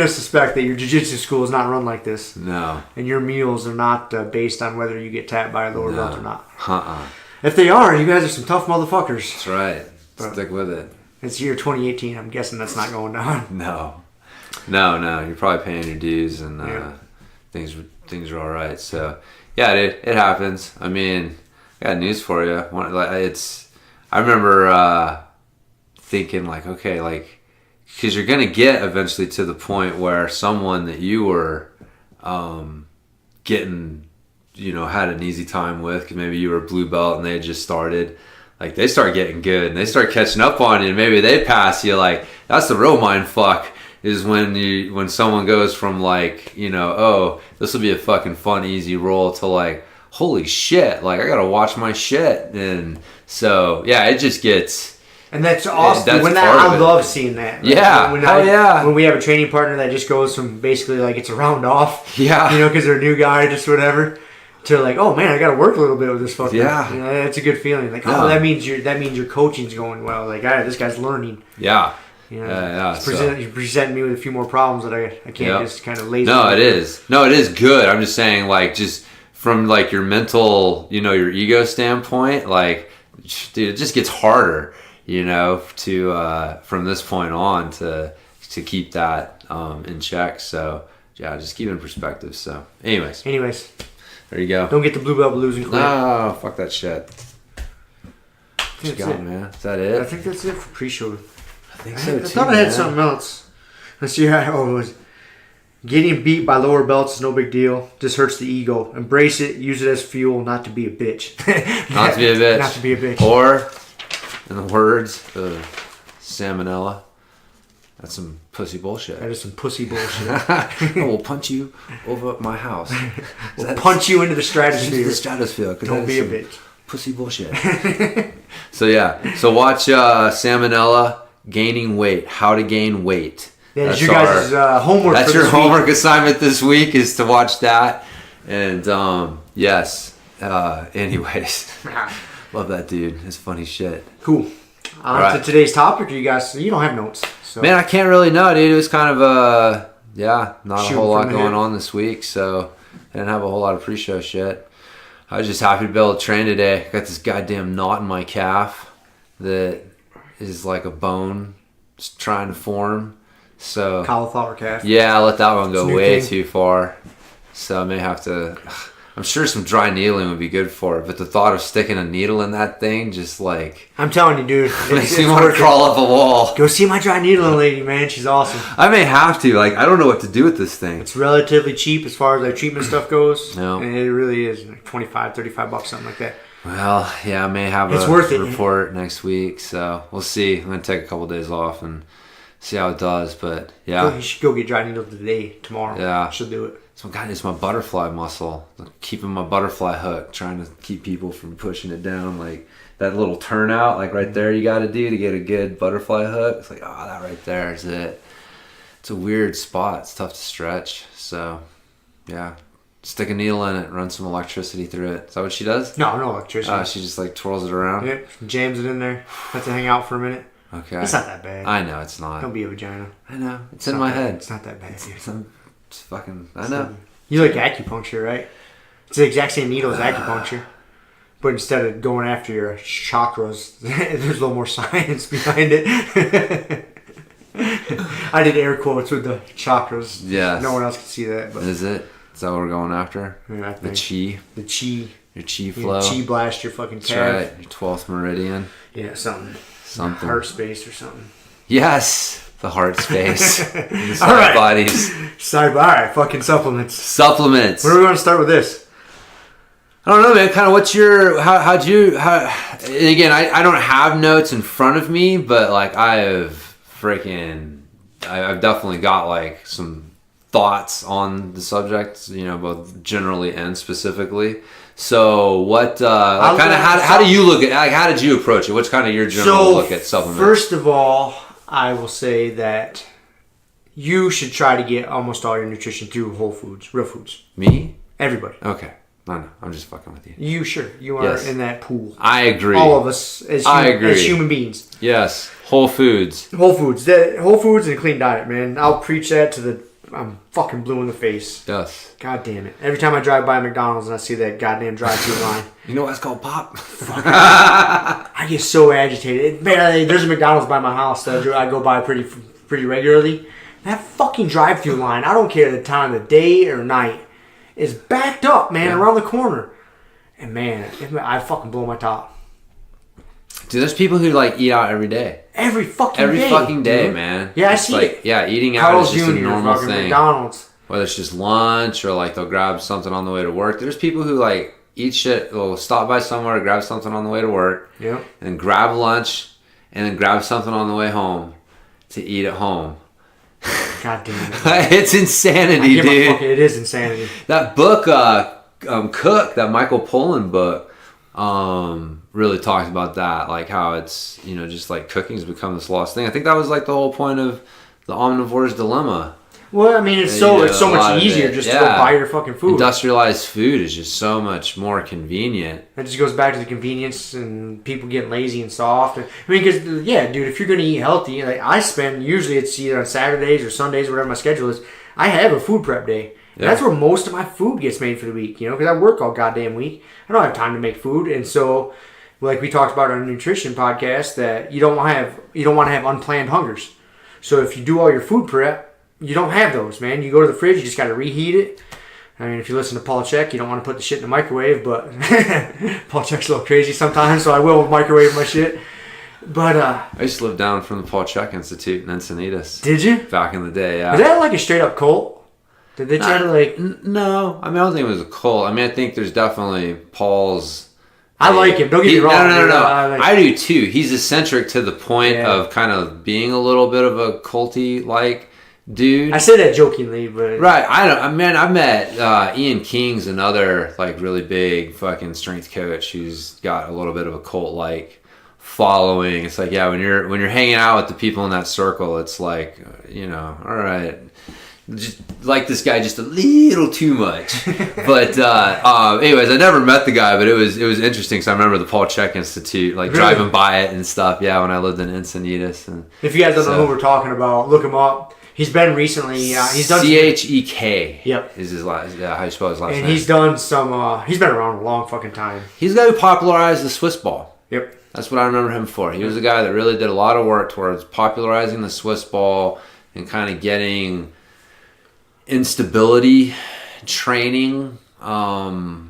suspect that your jiu-jitsu school is not run like this. No. And your meals are not based on whether you get tapped by a lower belt or not. Uh-uh. If they are, you guys are some tough motherfuckers. That's right. Stick with it. It's year 2018. I'm guessing that's not going down. No. You're probably paying your dues, and things are all right. So yeah, it happens. I mean, I got news for you. I remember thinking like, okay, like, because you're going to get eventually to the point where someone that you were getting, had an easy time with, because maybe you were a blue belt and they had just started, like they start getting good and they start catching up on you and maybe they pass you. Like, that's the real mind fuck, is when someone goes from like, oh, this will be a fucking fun, easy roll to like, holy shit, like I got to watch my shit. And so, yeah, it just gets... And that's awesome. That's I love seeing that. Like, yeah. When we have a training partner that just goes from basically like it's a round off. Yeah. Because they're a new guy, just whatever, to like, oh man, I got to work a little bit with this fucker. Yeah. That's a good feeling. Like, oh, that means your coaching's going well. Like, all right, this guy's learning. Yeah. You're presenting me with a few more problems that I can't just kind of lazy. No, it is good. I'm just saying, like, just from like your mental, your ego standpoint, like, dude, it just gets harder. To from this point on to keep that in check. So yeah, just keep it in perspective. So anyways, there you go. Don't get the blue belt blues and quit. No, fuck that shit. What you got, man? Is that it? I think that's it for pre-show. I think so too. I thought I had something else. Let's see. It was getting beat by lower belts is no big deal. Just hurts the ego. Embrace it. Use it as fuel. Not to be a bitch. Not to be a bitch. Not to be a bitch. Or, in the words of Salmonella, that's some pussy bullshit. That is some pussy bullshit. I will punch you over my house. We'll punch you into the stratosphere. Into the stratosphere. Don't be a bitch. Pussy bullshit. So yeah. So watch Salmonella gaining weight. How to gain weight. Yeah, that's your guys' homework. That's for your this homework week. assignment this week, is to watch that. And yes. Anyways. Love that dude. It's funny shit. Cool. On to today's topic. You don't have notes. So. Man, I can't really know, dude. It was kind of not a whole lot going on this week, so I didn't have a whole lot of pre-show shit. I was just happy to be able to train today. I got this goddamn knot in my calf that is like a bone trying to form. So cauliflower calf. Yeah, I let that one go way too far. So I may have to... I'm sure some dry needling would be good for it, but the thought of sticking a needle in that thing just like... I'm telling you, dude. Makes me want to crawl up a wall. Go see my dry needling lady, man. She's awesome. I may have to. Like, I don't know what to do with this thing. It's relatively cheap as far as their treatment stuff goes. No. And it really is like $25, $35, something like that. Well, yeah, I may have a report next week, so we'll see. I'm going to take a couple days off and see how it does, but yeah. You should go get dry needles today, tomorrow. Yeah. She'll do it. It's my butterfly muscle. Keeping my butterfly hook, trying to keep people from pushing it down. Like that little turnout, like right there, you got to do to get a good butterfly hook. It's like, oh, that right there is it. It's a weird spot. It's tough to stretch. So, yeah. Stick a needle in it, run some electricity through it. Is that what she does? No electricity. She just like twirls it around. Yep, jams it in there. Have to hang out for a minute. Okay. It's not that bad. I know it's not. Don't be a vagina. I know. It's in my head. It's not that bad, dude. It's fucking. I know. You like acupuncture, right? It's the exact same needle as acupuncture. But instead of going after your chakras, there's a little more science behind it. I did air quotes with the chakras. Yes. No one else can see that. But Is it? Is that what we're going after? Yeah, I The think. chi. The chi. Your chi flow. Chi blast your fucking That's calf. right. Your 12th meridian. Yeah, something. Something. Heart space or something. Yes. The heart space. The side All right. bodies. All right, fucking supplements. Supplements. Where are we going to start with this? I don't know, man. Kind of what's your, again, I don't have notes in front of me, but like I've definitely got like some thoughts on the subject, both generally and specifically. So what, how do you look at, like, how did you approach it? What's kind of your general look at supplements? First of all, I will say that you should try to get almost all your nutrition through whole foods, real foods. Me? Everybody. Okay. No, I'm just fucking with you. You sure. You are Yes. in that pool. I agree. All of us as human beings. Yes. Whole foods. Whole foods. Whole foods and a clean diet, man. I'll preach that I'm fucking blue in the face. Yes. God damn it. Every time I drive by McDonald's and I see that goddamn drive-thru line. You know what's called pop? I get so agitated. Man, there's a McDonald's by my house that I go by pretty regularly. That fucking drive-thru line, I don't care the time of the day or night, is backed up, man, around the corner. And man, I fucking blow my top. Dude, there's people who like eat out every day. Every fucking day, dude. man. Yeah, It's I see like, it. yeah, eating out Carl's is just Jr. a normal fucking thing. McDonald's. Whether it's just lunch or like they'll grab something on the way to work. There's people who like eat shit. They'll stop by somewhere, grab something on the way to work, Yep. and grab lunch, and then grab something on the way home to eat at home. God damn it. It's insanity, dude. It is insanity. That book, Cook, that Michael Pollan book, really talks about that, like how it's, just like cooking's become this lost thing. I think that was like the whole point of the omnivore's dilemma. Well, I mean, it's so much easier just to go buy your fucking food. Industrialized food is just so much more convenient. It just goes back to the convenience and people getting lazy and soft. I mean, because, yeah, dude, if you're going to eat healthy, like I spend, usually it's either on Saturdays or Sundays, whatever my schedule is, I have a food prep day. And that's where most of my food gets made for the week, because I work all goddamn week. I don't have time to make food. And so, like we talked about on our nutrition podcast, that you don't want to have unplanned hungers. So if you do all your food prep, you don't have those, man. You go to the fridge, you just got to reheat it. I mean, if you listen to Paul Chek, you don't want to put the shit in the microwave, but Paul Chek's a little crazy sometimes, so I will microwave my shit. But I used to live down from the Paul Chek Institute in Encinitas. Did you? Back in the day, yeah. Was that like a straight up cult? Did they try to like... No. I mean, I don't think it was a cult. I mean, I think there's definitely Paul's... I like him. Don't get me wrong. No. I do too. He's eccentric to the point of kind of being a little bit of a culty like dude. I say that jokingly, but right. I met Ian King's another like really big fucking strength coach who's got a little bit of a cult like following. It's like, yeah, when you're hanging out with the people in that circle, it's like, all right. Just like this guy just a little too much. But anyways, I never met the guy, but it was interesting because I remember the Paul Chek Institute, like driving by it and stuff. Yeah, when I lived in Encinitas. And if you guys don't know who we're talking about, look him up. He's been recently. He's done Chek. Yep, is his last. Yeah, how you spell his last name? And he's done some. He's been around a long fucking time. He's the guy who popularized the Swiss ball. Yep, that's what I remember him for. He was the guy that really did a lot of work towards popularizing the Swiss ball and kind of getting instability training, more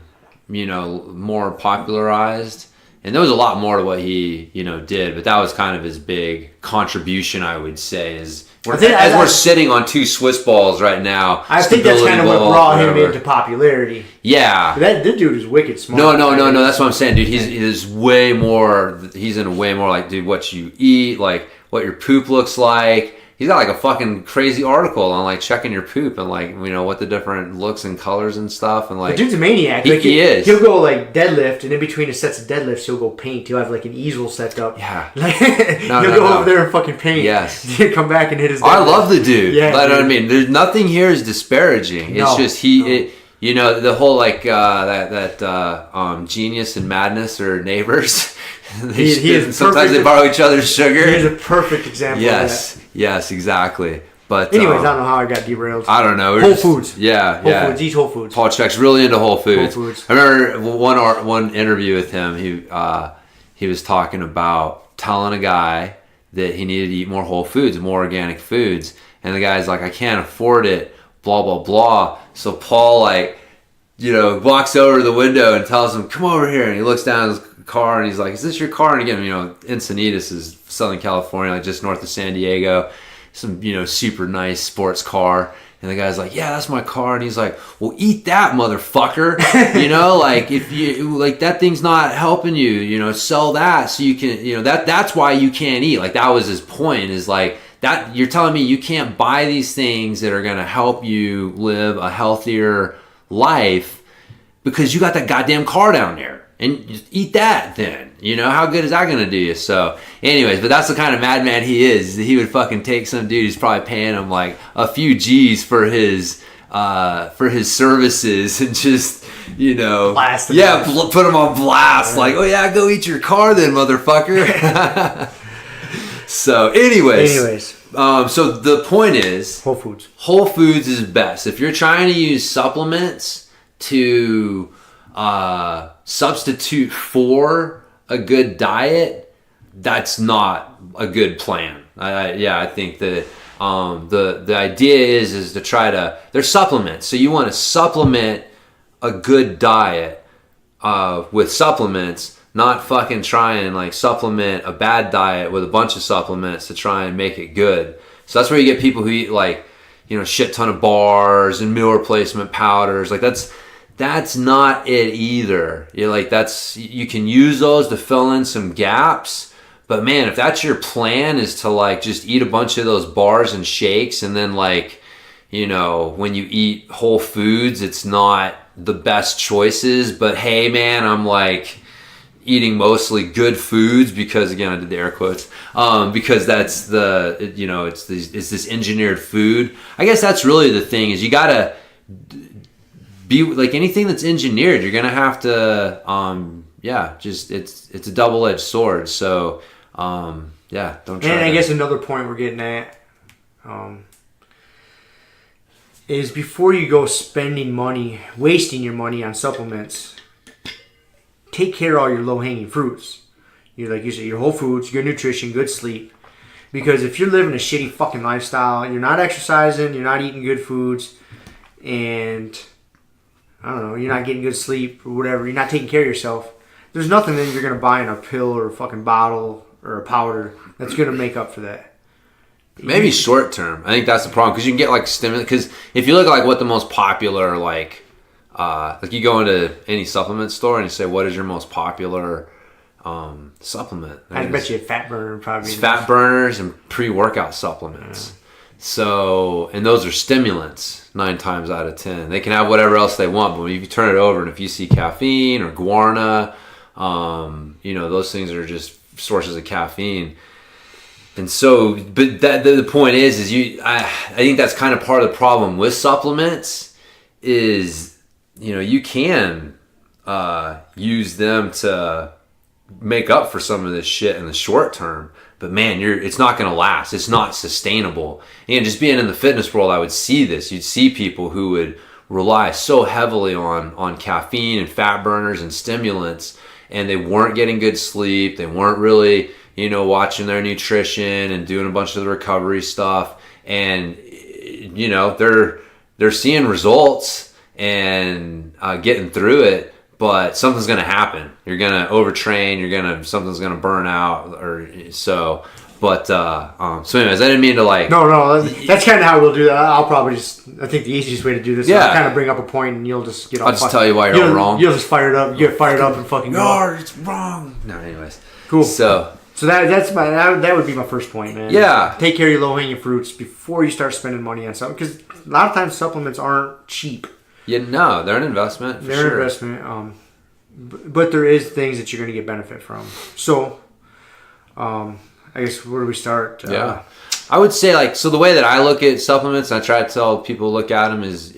popularized. And there was a lot more to what he, did, but that was kind of his big contribution, I would say, we're sitting on two Swiss balls right now. I think that's kind of what brought him into popularity. Yeah. That dude is wicked smart. No. That's what I'm saying, dude. He's way more, he's in a way more like, dude, what you eat, like what your poop looks like. He's got like a fucking crazy article on like checking your poop and like, what the different looks and colors and stuff. And like, the dude's a maniac. He is. He'll go like deadlift, and in between his sets of deadlifts, he'll go paint. He'll have like an easel set up. Yeah. He'll go over there and fucking paint. Yes. He'll come back and hit his deadlift. I love the dude. Yeah. But I mean, there's nothing here is disparaging. It's just the whole like that Genius and Madness are neighbors. Sometimes they borrow each other's sugar. He's a perfect example of that. Yes, exactly. But anyways, I don't know how I got derailed. I don't know. Whole Foods. Yeah, Whole Foods. Eat Whole Foods. Paul Check's really into Whole Foods. Whole Foods. I remember one interview with him. He was talking about telling a guy that he needed to eat more whole foods, more organic foods, and the guy's like, I can't afford it. Blah blah blah. So Paul walks over to the window and tells him, come over here. And he looks down at his car and he's like, is this your car? And again, Encinitas is Southern California, like just north of San Diego. Some, super nice sports car. And the guy's like, yeah, that's my car. And he's like, well, eat that, motherfucker. Like if you, like that thing's not helping you, sell that so you can, that's why you can't eat. Like that was his point, is like that you're telling me you can't buy these things that are going to help you live a healthier life because you got that goddamn car down there. And just eat that then. How good is that going to do you? So, anyways, but that's the kind of madman he is. He would fucking take some dude who's probably paying him like a few G's for his services and just, blast him. Yeah, put him on blast. Like, oh yeah, go eat your car then, motherfucker. So, anyways. So the point is, Whole Foods. Whole Foods is best. If you're trying to use supplements to substitute for a good diet, that's not a good plan. I think that the idea is to try to, there's supplements, so you want to supplement a good diet with supplements, not fucking try and like supplement a bad diet with a bunch of supplements to try and make it good. So that's where you get people who eat like shit ton of bars and meal replacement powders. Like that's not it either. You can use those to fill in some gaps, but man, if that's your plan, is to like just eat a bunch of those bars and shakes, and then like, when you eat whole foods, it's not the best choices, but hey man, I'm like eating mostly good foods because, again, I did the air quotes, because that's it's this engineered food. I guess that's really the thing, is you gotta be like anything that's engineered, you're gonna have to it's a double-edged sword. So don't try. And I guess another point we're getting at is, before you go wasting your money on supplements, take care of all your low-hanging fruits. Like you said, your whole foods, good nutrition, good sleep. Because if you're living a shitty fucking lifestyle, you're not exercising, you're not eating good foods, and I don't know, you're not getting good sleep or whatever, you're not taking care of yourself, there's nothing that you're going to buy in a pill or a fucking bottle or a powder that's going to make up for that. Maybe short term. I think that's the problem, because you can get like stimulant. Because if you look at like what the most popular, like you go into any supplement store and you say, what is your most popular supplement? I bet you a fat burner probably. It's fat burners and pre-workout supplements. Yeah. So, and those are stimulants 9 times out of 10. They can have whatever else they want, but if you turn it over and if you see caffeine or guarana, those things are just sources of caffeine. And so, but the point is I think that's kind of part of the problem with supplements is, you can use them to make up for some of this shit in the short term. But man, it's not going to last. It's not sustainable. And just being in the fitness world, I would see this. You'd see people who would rely so heavily on caffeine and fat burners and stimulants, and they weren't getting good sleep. They weren't really, watching their nutrition and doing a bunch of the recovery stuff. And, they're seeing results and getting through it. But something's going to happen. You're going to overtrain. Something's going to burn out, or so. But so, anyways, I didn't mean to like. No, that's kind of how we'll do that. I'll probably I think the easiest way to do this is I'll kind of bring up a point, and you'll just get. I'll just tell you why you're wrong. You'll just fire it up. You get fired up and fucking. No, it's wrong. No, anyways. Cool. So that would be my first point, man. Yeah. Take care of your low hanging fruits before you start spending money on something, because a lot of times supplements aren't cheap. Yeah, no, they're an investment. They're an investment, but there is things that you're going to get benefit from. So, I guess where do we start? Yeah, I would say so the way that I look at supplements, and I try to tell people to look at them is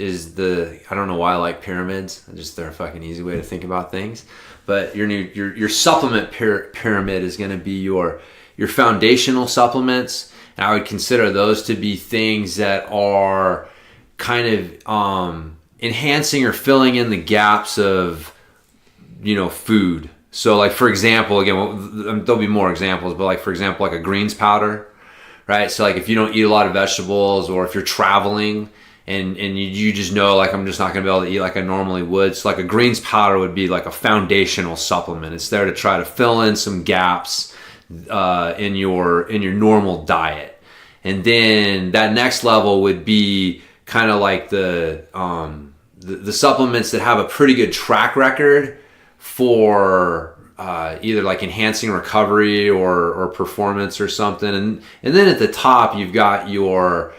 I don't know why I like pyramids. They're a fucking easy way to think about things. but your supplement pyramid is going to be your foundational supplements. And I would consider those to be things that are kind of enhancing or filling in the gaps of, food. So like, for example, again, there'll be more examples, but like, for example, like a greens powder, right? So like if you don't eat a lot of vegetables, or if you're traveling and you just know, like, I'm just not going to be able to eat like I normally would. So like a greens powder would be like a foundational supplement. It's there to try to fill in some gaps in your normal diet. And then that next level would be kind of like the supplements that have a pretty good track record for either like enhancing recovery or performance or something. And then at the top, you've got your,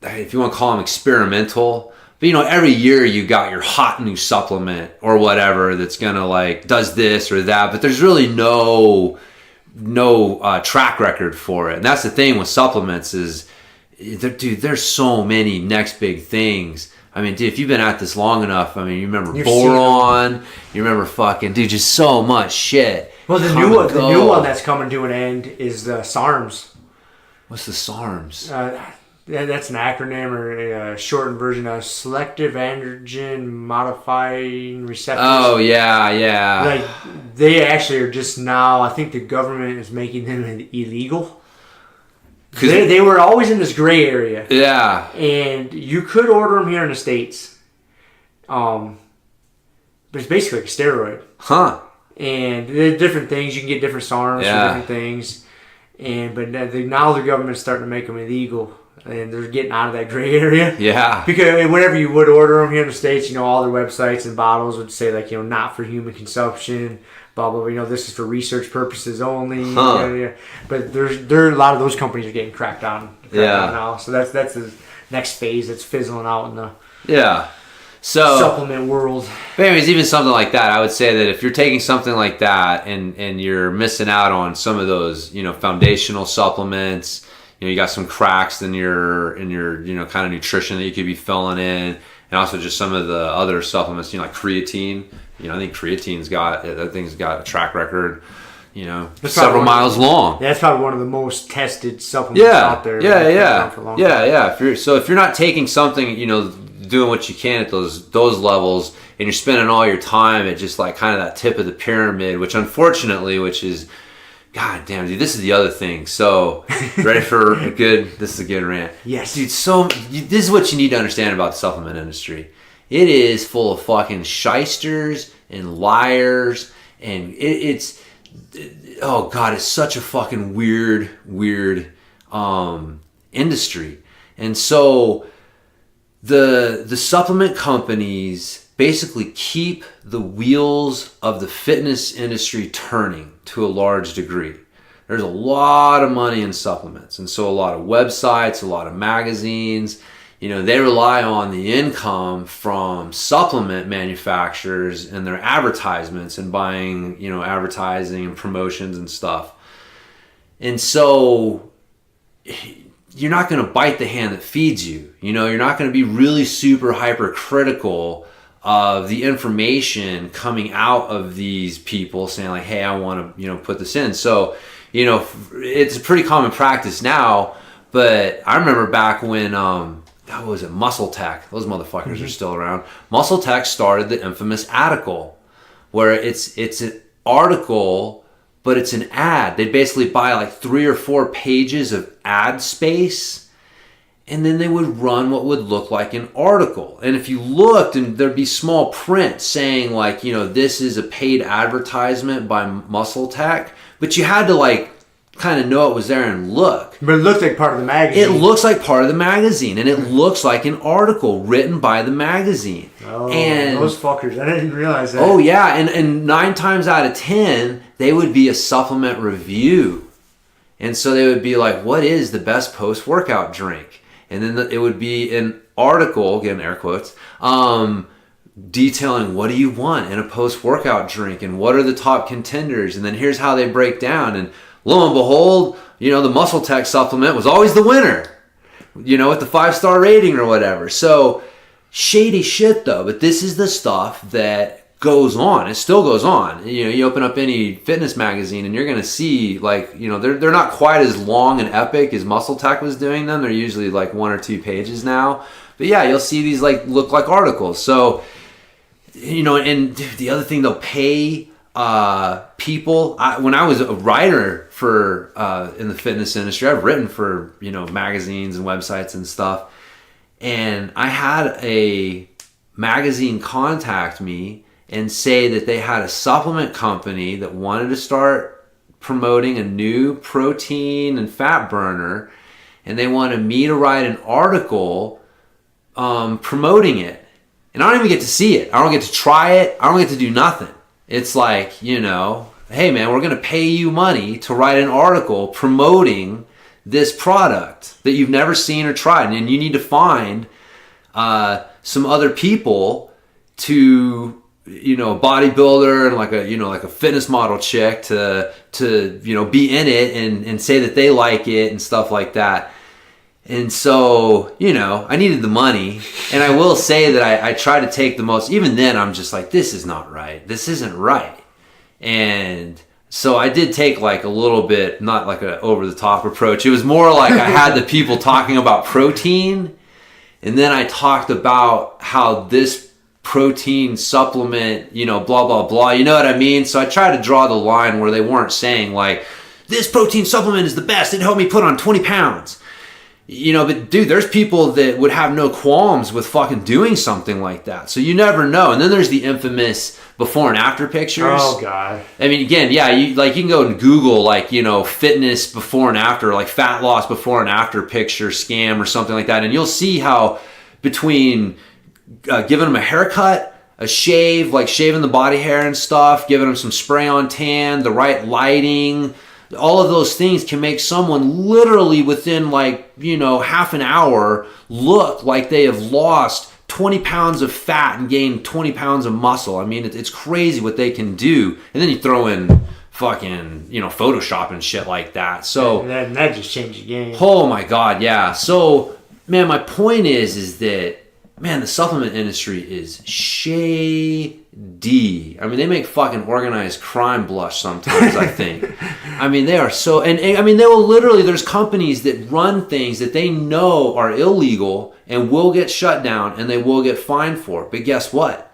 if you want to call them experimental, but every year you got your hot new supplement or whatever that's gonna like does this or that, but there's really no track record for it. And that's the thing with supplements is, dude, there's so many next big things. I mean, dude, if you've been at this long enough, I mean, you remember boron, you remember fucking, dude, just so much shit. Well, the new one that's coming to an end is the SARMs. What's the SARMs? That's an acronym or a shortened version of Selective Androgen Modifying Receptors. Oh, yeah. Like, they actually are just now, I think the government is making them illegal. They were always in this gray area. Yeah. And you could order them here in the States. But it's basically like a steroid. Huh. And there are different things. You can get different SARMs for different things. But now the government's starting to make them illegal. And they're getting out of that gray area. Yeah. Because whenever you would order them here in the States, all their websites and bottles would say, like, not for human consumption, blah, blah, blah. This is for research purposes only. Huh. But there are a lot of those companies are getting cracked down now. So that's the next phase that's fizzling out in the supplement world. But anyways, even something like that, I would say that if you're taking something like that and you're missing out on some of those, foundational supplements, you got some cracks in your kind of nutrition that you could be filling in, and also just some of the other supplements, like creatine. I think creatine's got a track record, several miles long. That's probably one of the most tested supplements out there. Yeah. If you're not taking something, doing what you can at those levels, and you're spending all your time at just like kind of that tip of the pyramid, which is, God damn, dude, this is the other thing. So, ready for this is a good rant. Yes. Dude, this is what you need to understand about the supplement industry. It is full of fucking shysters and liars, and it's such a fucking weird industry. And so the supplement companies basically keep the wheels of the fitness industry turning to a large degree. There's a lot of money in supplements, and so a lot of websites, a lot of magazines, they rely on the income from supplement manufacturers and their advertisements and buying, advertising and promotions and stuff. And so you're not going to bite the hand that feeds you. You're not going to be really super hypercritical of the information coming out of these people saying like, hey, I want to, put this in. So, it's a pretty common practice now, but I remember back when, that was it, Muscle Tech. Those motherfuckers are still around. Muscle Tech started the infamous article, where it's an article, but it's an ad. They basically buy like 3 or 4 pages of ad space, and then they would run what would look like an article. And if you looked, and there'd be small print saying like, this is a paid advertisement by Muscle Tech, but you had to like kind of know it was there and look. But it looked like part of the magazine. It looks like part of the magazine, and it looks like an article written by the magazine. Oh, and those fuckers. I didn't realize that. Oh, yeah. And 9 times out of 10, they would be a supplement review. And so they would be like, what is the best post-workout drink? And then it would be an article, again, air quotes, detailing what do you want in a post-workout drink and what are the top contenders. And then here's how they break down. And lo and behold, the Muscle Tech supplement was always the winner, with the 5-star rating or whatever. So shady shit though, but this is the stuff that goes on. It still goes on. You know, you open up any fitness magazine and you're going to see, like, you know, they're not quite as long and epic as Muscle Tech was doing them. They're usually like 1 or 2 pages now. But yeah, you'll see these like look like articles. So, you know, and the other thing, they'll pay people. When I was a writer for in the fitness industry, I've written for, you know, magazines and websites and stuff. And I had a magazine contact me and say that they had a supplement company that wanted to start promoting a new protein and fat burner, and they wanted me to write an article promoting it. And I don't even get to see it. I don't get to try it. I don't get to do nothing. It's like, you know, hey man, we're going to pay you money to write an article promoting this product that you've never seen or tried. And you need to find some other people to, you know, a bodybuilder and like a, you know, like a fitness model chick to you know, be in it and say that they like it and stuff like that. And so, you know, I needed the money, and I will say that I try to take the most, even then I'm just like, this is not right. This isn't right. And so I did take like a little bit, not like an over the top approach. It was more like I had the people talking about protein, and then I talked about how this protein supplement, you know, blah, blah, blah. You know what I mean? So I tried to draw the line where they weren't saying like, this protein supplement is the best. It helped me put on 20 pounds. You know, but dude, there's people that would have no qualms with fucking doing something like that. So you never know. And then there's the infamous before and after pictures. Oh God. I mean, again, yeah, you can go and Google like, you know, fitness before and after, like fat loss before and after picture scam or something like that. And you'll see how between giving them a haircut, a shave, like shaving the body hair and stuff, giving them some spray on tan, the right lighting, all of those things can make someone literally within like, you know, half an hour look like they have lost 20 pounds of fat and gained 20 pounds of muscle. I mean, it's crazy what they can do. And then you throw in fucking, you know, Photoshop and shit like that. So and that just changed the game. Oh my God, yeah. So, man, my point is that, man, the supplement industry is shady. I mean, they make fucking organized crime blush sometimes, I think. I mean, they are so... And I mean, they will literally... There's companies that run things that they know are illegal and will get shut down and they will get fined for. But guess what?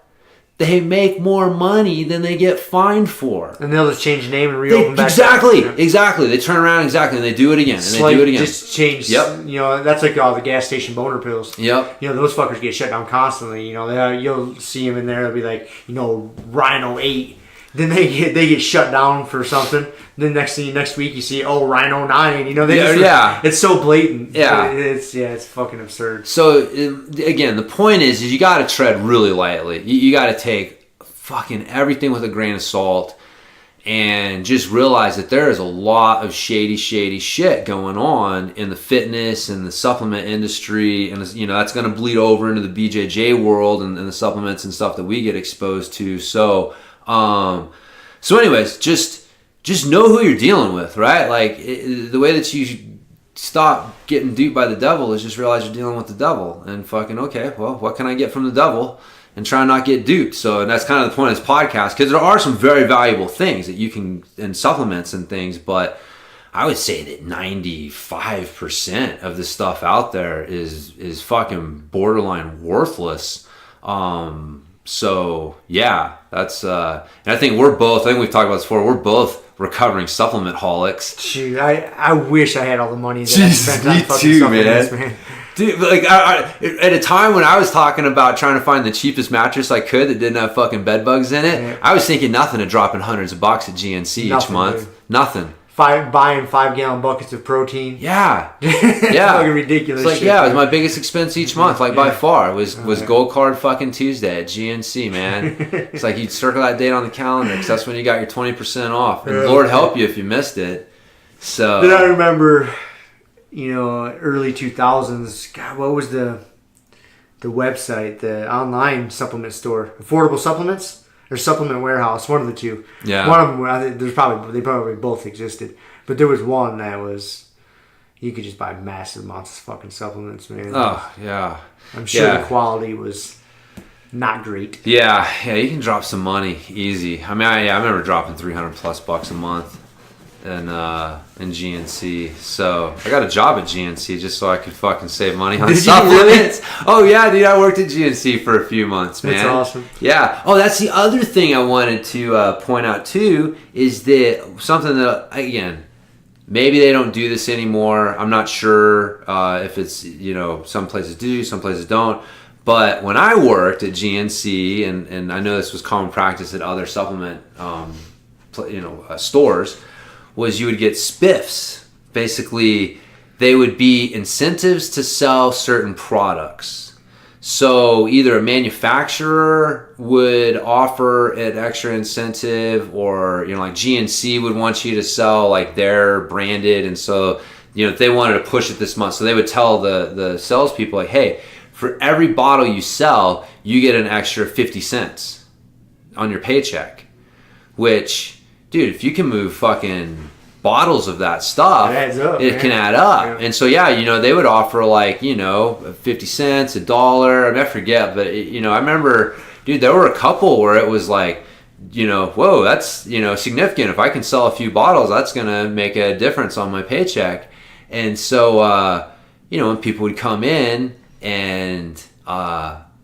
They make more money than they get fined for. And they'll just change the name and reopen back. Exactly. They turn around and they do it again. And they do it again. Just change. Yep. You know, that's like all the gas station boner pills. Yep. You know, those fuckers get shut down constantly. You know, you'll see them in there. They'll be like, you know, Rhino 8. Then they get shut down for something. Then next week you see, Rhino 9. You know, it's so blatant. Yeah. It's fucking absurd. So again, the point is you got to tread really lightly. You got to take fucking everything with a grain of salt, and just realize that there is a lot of shady shit going on in the fitness and the supplement industry, and you know that's going to bleed over into the BJJ world and the supplements and stuff that we get exposed to. So anyways, just know who you're dealing with, right? Like the way that you stop getting duped by the devil is just realize you're dealing with the devil, and fucking okay, well, what can I get from the devil? And try and not get duped. So that's kind of the point of this podcast, because there are some very valuable things that you can, and supplements and things, but I would say that 95% of the stuff out there is fucking borderline worthless. So yeah, that's and I think we've talked about this before, we're both recovering supplement holics. Shoot, I wish I had all the money that I spent on fucking too, supplements, man. Dude, like at a time when I was talking about trying to find the cheapest mattress I could that didn't have fucking bed bugs in it, yeah. I was thinking nothing of dropping hundreds of bucks at GNC each month. Dude. Nothing. Buying 5-gallon buckets of protein. Yeah. Fucking ridiculous. It's like, shit, it was my biggest expense each month, like by far. It was Gold Card fucking Tuesday at GNC, man. It's like you'd circle that date on the calendar because that's when you got your 20% off. And Lord help you if you missed it. So. Then I remember, you know, early 2000s. God, what was the website, the online supplement store? Affordable Supplements? Or Supplement Warehouse, one of the two. Yeah. One of them, I think they probably both existed. But there was one that was, you could just buy massive amounts of fucking supplements, man. Oh, yeah. I'm sure the quality was not great. Yeah, you can drop some money easy. I mean, I remember dropping $300+ a month in GNC. So I got a job at GNC just so I could fucking save money on supplements. Oh yeah, dude, I worked at GNC for a few months, man. That's awesome. Yeah. Oh, that's the other thing I wanted to point out too is that something that, again, maybe they don't do this anymore. I'm not sure if it's, some places do, some places don't. But when I worked at GNC, and I know this was common practice at other supplement stores, was you would get spiffs. Basically, they would be incentives to sell certain products. So either a manufacturer would offer an extra incentive, or like GNC would want you to sell like their branded, and so if they wanted to push it this month, so they would tell the salespeople like, hey, for every bottle you sell, you get an extra 50 cents on your paycheck. Which, dude, if you can move fucking bottles of that stuff, it can add up. Yeah. And so, they would offer like, 50 cents, $1. I forget, but, I remember, dude, there were a couple where it was like, whoa, that's, significant. If I can sell a few bottles, that's going to make a difference on my paycheck. And so, when people would come in and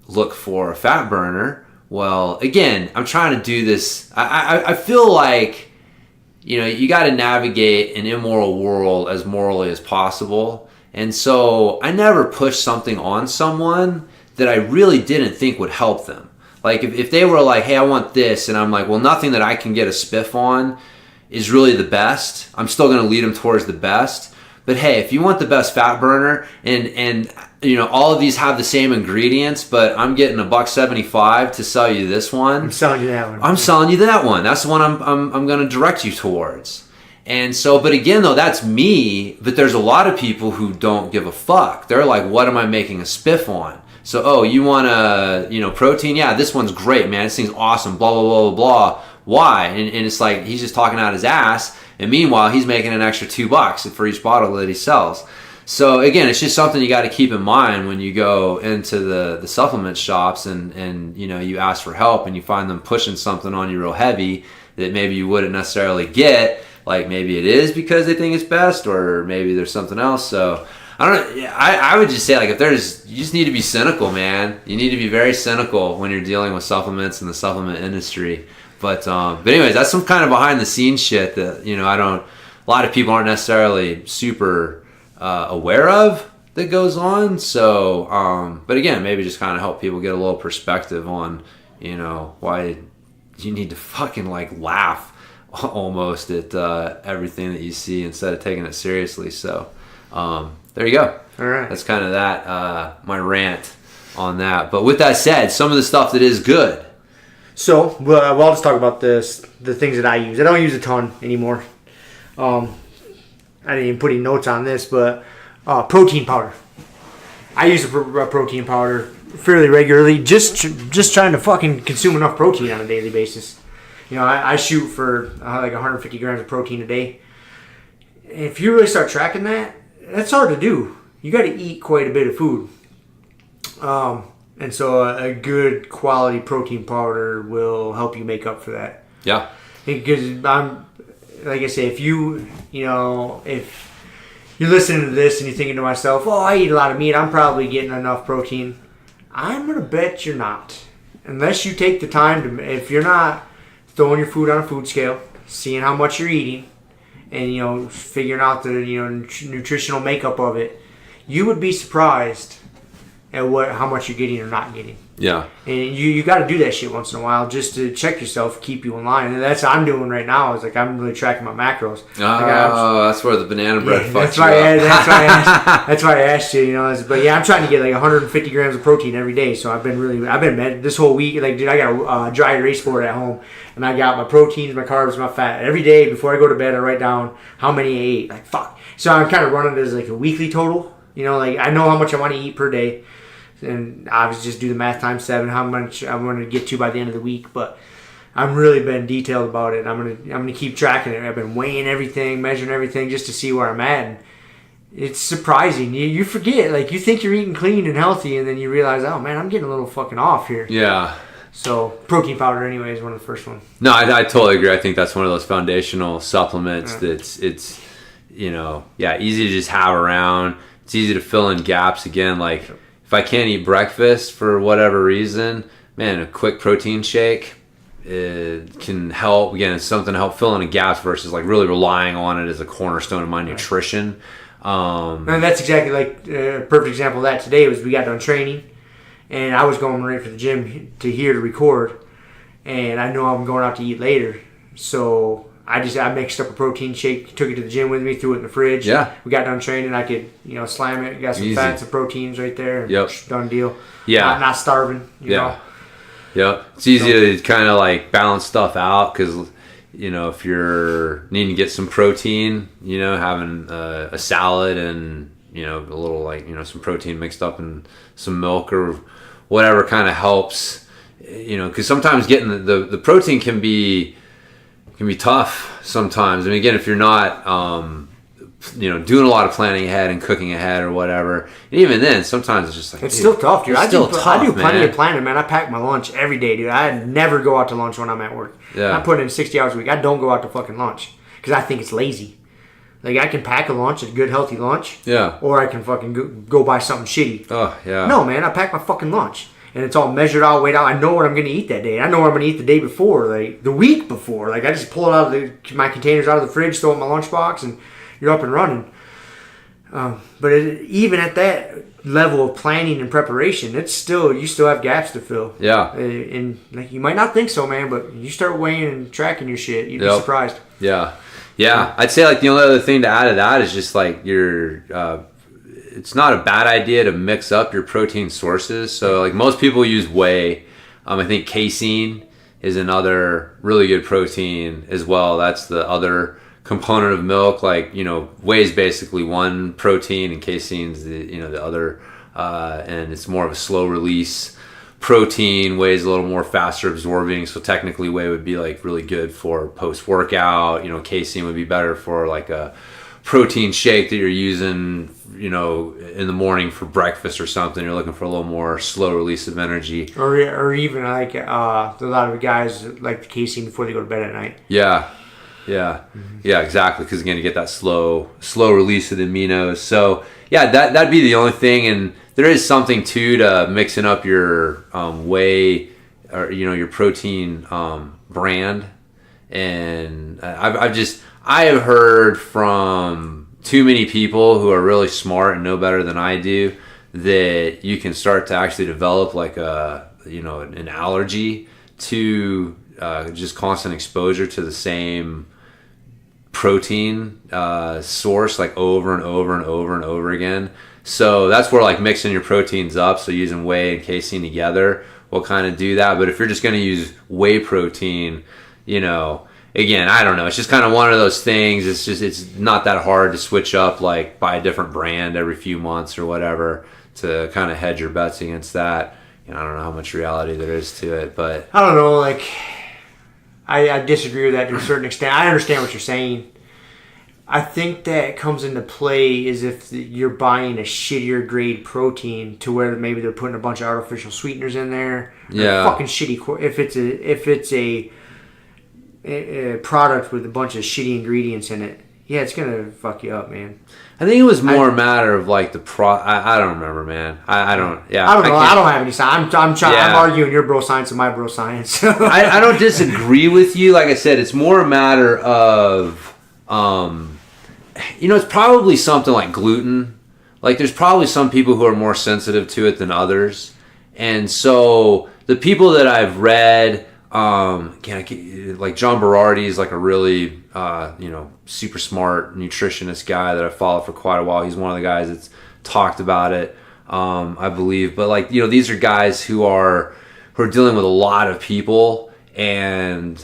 look for a fat burner, well, again, I'm trying to do this. I feel like, you got to navigate an immoral world as morally as possible. And so I never push something on someone that I really didn't think would help them. Like if they were like, hey, I want this, and I'm like, well, nothing that I can get a spiff on is really the best. I'm still going to lead them towards the best. But hey, if you want the best fat burner, and all of these have the same ingredients, but I'm getting $1.75 to sell you this one. I'm selling you that one. I'm selling you that one. That's the one I'm going to direct you towards. And so, but again, though, that's me. But there's a lot of people who don't give a fuck. They're like, what am I making a spiff on? So, you want a, protein? Yeah, this one's great, man. This thing's awesome. Blah, blah, blah, blah, blah. Why? And it's like, he's just talking out his ass. And meanwhile, he's making an extra $2 for each bottle that he sells. So again, it's just something you got to keep in mind when you go into the supplement shops and you ask for help and you find them pushing something on you real heavy that maybe you wouldn't necessarily get. Like maybe it is because they think it's best, or maybe there's something else. So I don't know. I would just say, like, you just need to be cynical, man. You need to be very cynical when you're dealing with supplements in the supplement industry. But anyways, that's some kind of behind the scenes shit that a lot of people aren't necessarily super aware of that goes on. So but again, maybe just kind of help people get a little perspective on why you need to fucking like laugh almost at everything that you see instead of taking it seriously. So there you go. All right, that's kind of that my rant on that. But with that said, some of the stuff that is good. So, I'll just talk about the things that I use. I don't use a ton anymore. I didn't even put any notes on this, but protein powder. I use a protein powder fairly regularly, just trying to fucking consume enough protein on a daily basis. I shoot for like 150 grams of protein a day. If you really start tracking that, that's hard to do. You got to eat quite a bit of food. And so a good quality protein powder will help you make up for that. Yeah. Because like I say, if you're listening to this and you're thinking to myself, oh, I eat a lot of meat, I'm probably getting enough protein. I'm going to bet you're not. Unless you take the time if you're not throwing your food on a food scale, seeing how much you're eating, and, figuring out the, nutritional makeup of it, you would be surprised at how much you're getting or not getting. Yeah. And you got to do that shit once in a while just to check yourself, keep you in line. And that's what I'm doing right now. Is like I'm really tracking my macros. Oh, that's where the banana bread fucks you up. That's why I asked you. But yeah, I'm trying to get like 150 grams of protein every day. So I've been this whole week. Like, dude, I got a dry erase board at home, and I got my proteins, my carbs, my fat. Every day before I go to bed, I write down how many I ate. Like fuck. So I'm kind of running it as like a weekly total. Like I know how much I want to eat per day. And obviously just do the math times 7, how much I'm going to get to by the end of the week. But I've really been detailed about it. I'm gonna keep tracking it. I've been weighing everything, measuring everything just to see where I'm at. it's surprising. You forget, like, you think you're eating clean and healthy, and then you realize, oh man, I'm getting a little fucking off here. Yeah. So protein powder, anyway, is one of the first ones. No, I totally agree. I think that's one of those foundational supplements that's it's easy to just have around. It's easy to fill in gaps. Again, like if I can't eat breakfast for whatever reason, man, a quick protein shake can help. Again, it's something to help fill in the gaps versus like really relying on it as a cornerstone of my nutrition. And that's exactly like a perfect example of that today was we got done training and I was going right for the gym to record, and I know I'm going out to eat later, so I mixed up a protein shake, took it to the gym with me, threw it in the fridge. Yeah. We got done training, I could slam it, got some Easy. fats and proteins right there. Yep. Done deal. Yeah. Not starving. You know. Yep. It's easy to kind of like balance stuff out because, if you're needing to get some protein, having a salad and, a little like, some protein mixed up in some milk or whatever kind of helps, because sometimes getting the protein can be tough sometimes. I mean, again, if you're not, doing a lot of planning ahead and cooking ahead or whatever, and even then, sometimes it's just like it's still tough, dude. I do plenty man. of planning, man. I pack my lunch every day, dude. I never go out to lunch when I'm at work. Yeah. I put in 60 hours a week. I don't go out to fucking lunch because I think it's lazy. Like, I can pack a lunch, a good, healthy lunch. Yeah. Or I can fucking go buy something shitty. Oh, yeah. No, man. I pack my fucking lunch. And it's all measured out, weighed out. I know what I'm going to eat that day. I know what I'm going to eat the day before, like the week before. Like, I just pull it out of my containers out of the fridge, throw it in my lunchbox, and you're up and running. But even at that level of planning and preparation, you still have gaps to fill. Yeah. And like, you might not think so, man, but you start weighing and tracking your shit, you'd be surprised. Yeah. Yeah. I'd say like the only other thing to add to that is just like it's not a bad idea to mix up your protein sources. So like most people use whey. I think casein is another really good protein as well. That's the other component of milk. Like, whey is basically one protein and casein's the other, and it's more of a slow release protein. Whey is a little more faster absorbing, so technically whey would be like really good for post workout. Casein would be better for like a protein shake that you're using in the morning for breakfast or something. You're looking for a little more slow release of energy, or even like a lot of guys like the casein before they go to bed at night. Yeah, exactly. Because again, you get that slow release of the aminos. So yeah, that'd be the only thing. And there is something too to mixing up your whey or your protein brand. And I have heard from too many people who are really smart and know better than I do that you can start to actually develop like an allergy to just constant exposure to the same protein source like over and over and over and over again. So that's where like mixing your proteins up, so using whey and casein together will kind of do that. But if you're just going to use whey protein, again, I don't know. It's just kind of one of those things. It's not that hard to switch up, like buy a different brand every few months or whatever to kind of hedge your bets against that. I don't know how much reality there is to it, but I don't know. Like, I disagree with that to a certain extent. I understand what you're saying. I think that comes into play is if you're buying a shittier grade protein to where maybe they're putting a bunch of artificial sweeteners in there. Yeah. Fucking shitty. If it's a product with a bunch of shitty ingredients in it, yeah, it's gonna fuck you up, man. I think it was more a matter of like the I don't remember, man. I don't. Yeah. I don't know. I don't have any science. I'm trying. Yeah. I'm arguing your bro science and my bro science. I don't disagree with you. Like I said, it's more a matter of it's probably something like gluten. Like there's probably some people who are more sensitive to it than others, and so the people that I've read. Like John Berardi is like a really, super smart nutritionist guy that I followed for quite a while. He's one of the guys that's talked about it, I believe. But like, these are guys who are dealing with a lot of people and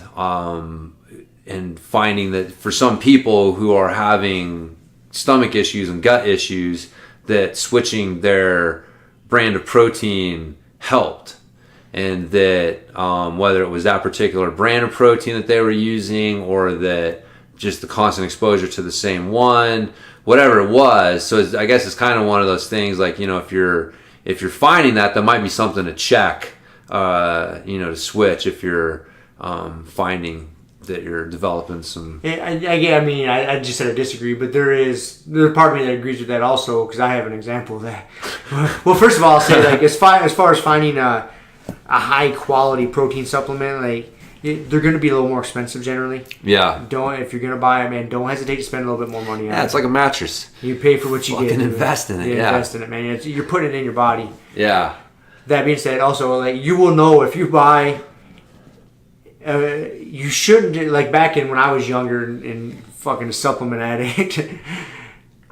finding that for some people who are having stomach issues and gut issues, that switching their brand of protein helped. And that whether it was that particular brand of protein that they were using or that just the constant exposure to the same one, whatever it was. So I guess it's kind of one of those things like, if you're finding that might be something to check, to switch if you're finding that you're developing some. I just said I disagree, but there's a part of me that agrees with that also, because I have an example of that. Well, first of all, I'll say, like, as far as finding a high quality protein supplement, like, they're going to be a little more expensive generally. Yeah. If you're going to buy it, man, don't hesitate to spend a little bit more money on it. Yeah, it's like a mattress. You pay for what you get. Fucking invest in it. Yeah. Invest in it, man. You're putting it in your body. Yeah. That being said, also, like, you will know if you buy. You shouldn't, like, back in when I was younger and fucking a supplement addict.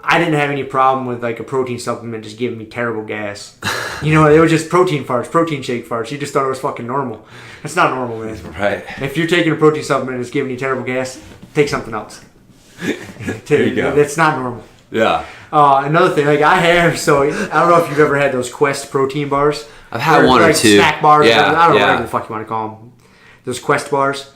I didn't have any problem with, like, a protein supplement just giving me terrible gas. They were just protein farts, protein shake farts. You just thought it was fucking normal. That's not normal, man. Right. If you're taking a protein supplement and it's giving you terrible gas, take something else. There you go. That's not normal. Yeah. Another thing, like, I don't know if you've ever had those Quest protein bars. I've had one or two. Snack bars. Yeah. I don't know whatever the fuck you want to call them. Those Quest bars.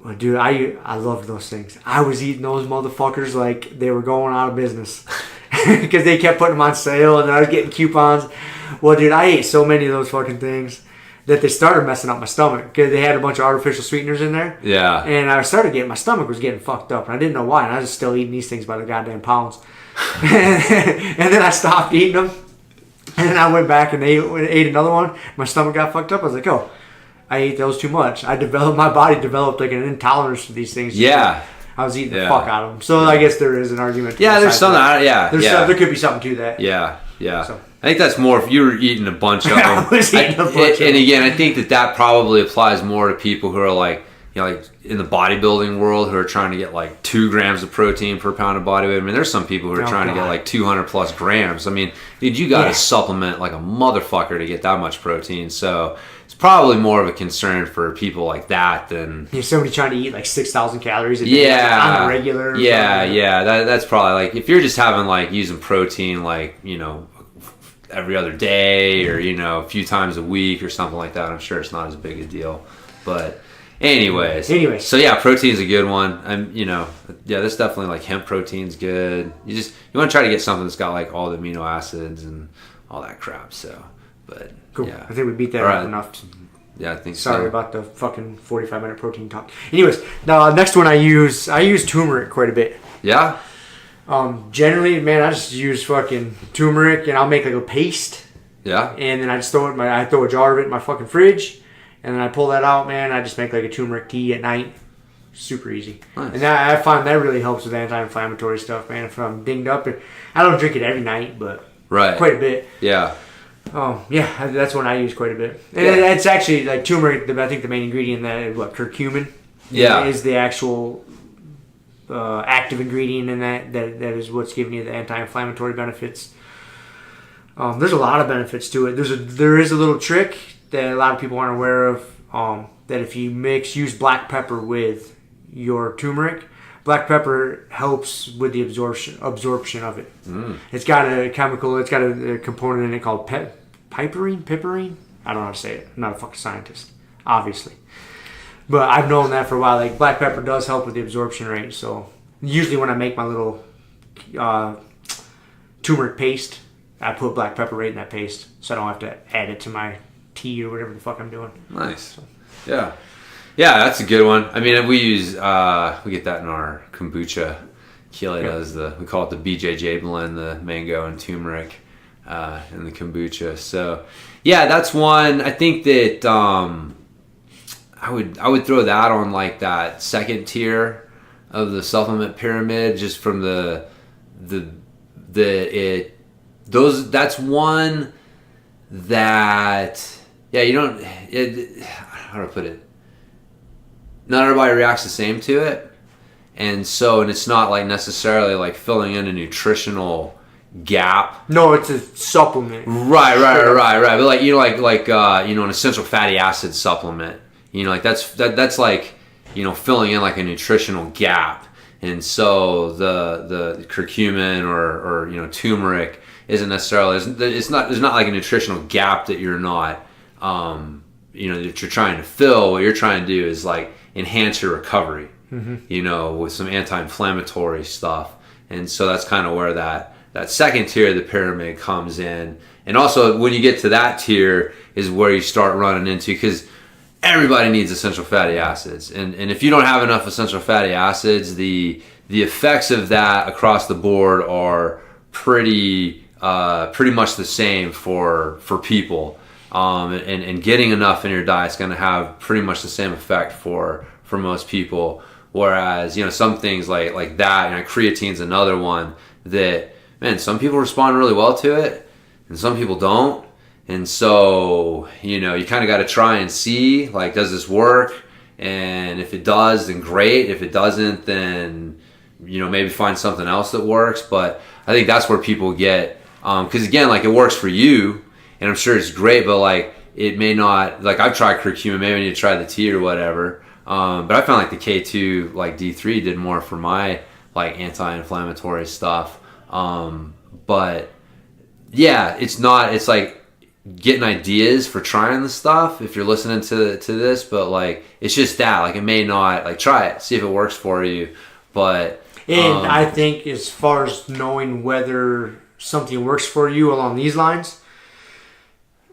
Well, dude, I loved those things. I was eating those motherfuckers like they were going out of business. Because they kept putting them on sale and I was getting coupons. Well, dude, I ate so many of those fucking things that they started messing up my stomach. Because they had a bunch of artificial sweeteners in there. Yeah. And I started my stomach was getting fucked up. And I didn't know why. And I was still eating these things by the goddamn pounds. And then I stopped eating them. And then I went back and ate another one. My stomach got fucked up. I was like, oh, I ate those too much. My body developed like an intolerance to these things. Yeah. I was eating the fuck out of them. So I guess there is an argument. Yeah, there's something. There could be something to that. Yeah. So. I think that's more if you were eating a bunch of them. I was eating a bunch of them. And again, I think that probably applies more to people who are like, like in the bodybuilding world who are trying to get like 2 grams of protein per pound of body weight. I mean, there's some people who are trying to get like 200 plus grams. I mean, dude, you got to supplement like a motherfucker to get that much protein. So it's probably more of a concern for people like that than somebody trying to eat like 6,000 calories a day on a regular. That's probably like if you're just having like using protein like every other day or a few times a week or something like that. I'm sure it's not as big a deal, but. Anyways, so yeah, protein's a good one. There's definitely like hemp protein's good. You want to try to get something that's got like all the amino acids and all that crap. So, but cool. Yeah. I think we beat that up enough. Yeah, I think Sorry about the fucking 45-minute protein talk. Anyways, the next one I use turmeric quite a bit. Yeah. Generally, man, I just use fucking turmeric and I'll make like a paste. Yeah. And then I just throw a jar of it in my fucking fridge. And then I pull that out, man. I just make like a turmeric tea at night. Super easy. Nice. And I find that really helps with anti-inflammatory stuff, man. If I'm dinged up, I don't drink it every night, but quite a bit. Yeah. Yeah, that's one I use quite a bit. And it's actually like turmeric. I think the main ingredient in that is curcumin. Yeah. Is the actual active ingredient in that is what's giving you the anti-inflammatory benefits. There's a lot of benefits to it. There is a little trick that a lot of people aren't aware of, that if you use black pepper with your turmeric, black pepper helps with the absorption of it. It's got a chemical, it's got a component in it called piperine? I don't know how to say it. I'm not a fucking scientist, obviously. But I've known that for a while. Like, black pepper does help with the absorption rate. So usually when I make my little turmeric paste, I put black pepper right in that paste, so I don't have to add it to my tea or whatever the fuck I'm doing. Nice. Yeah, that's a good one. I mean, we use we get that in our kombucha. Keely does we call it the BJJ blend, the mango and turmeric in the kombucha. So yeah, that's one. I think that I would throw that on like that second tier of the supplement pyramid, just from that's one that how do I put it? Not everybody reacts the same to it, and it's not like necessarily like filling in a nutritional gap. No, it's a supplement. Right. But like an essential fatty acid supplement. Like that's like filling in like a nutritional gap. And so the curcumin or turmeric isn't necessarily there's not like a nutritional gap that you're not that you're trying to fill. What you're trying to do is like enhance your recovery. with some anti-inflammatory stuff. And so that's kind of where that second tier of the pyramid comes in. And also when you get to that tier is where you start running into, because everybody needs essential fatty acids. And if you don't have enough essential fatty acids, the effects of that across the board are pretty much the same for people. And getting enough in your diet is going to have pretty much the same effect for most people. Whereas, some things like that, creatine's another one that, man, some people respond really well to it and some people don't. And so, you kind of got to try and see, does this work? And if it does, then great. If it doesn't, then, maybe find something else that works. But I think that's where people get, because again, it works for you and I'm sure it's great, but it may not, I've tried curcumin, maybe I need to try the tea or whatever. But I found the K2, D3 did more for my anti-inflammatory stuff. But yeah, it's getting ideas for trying the stuff if you're listening to this, but it's just that, it may not, try it, see if it works for you. But and I think as far as knowing whether something works for you along these lines,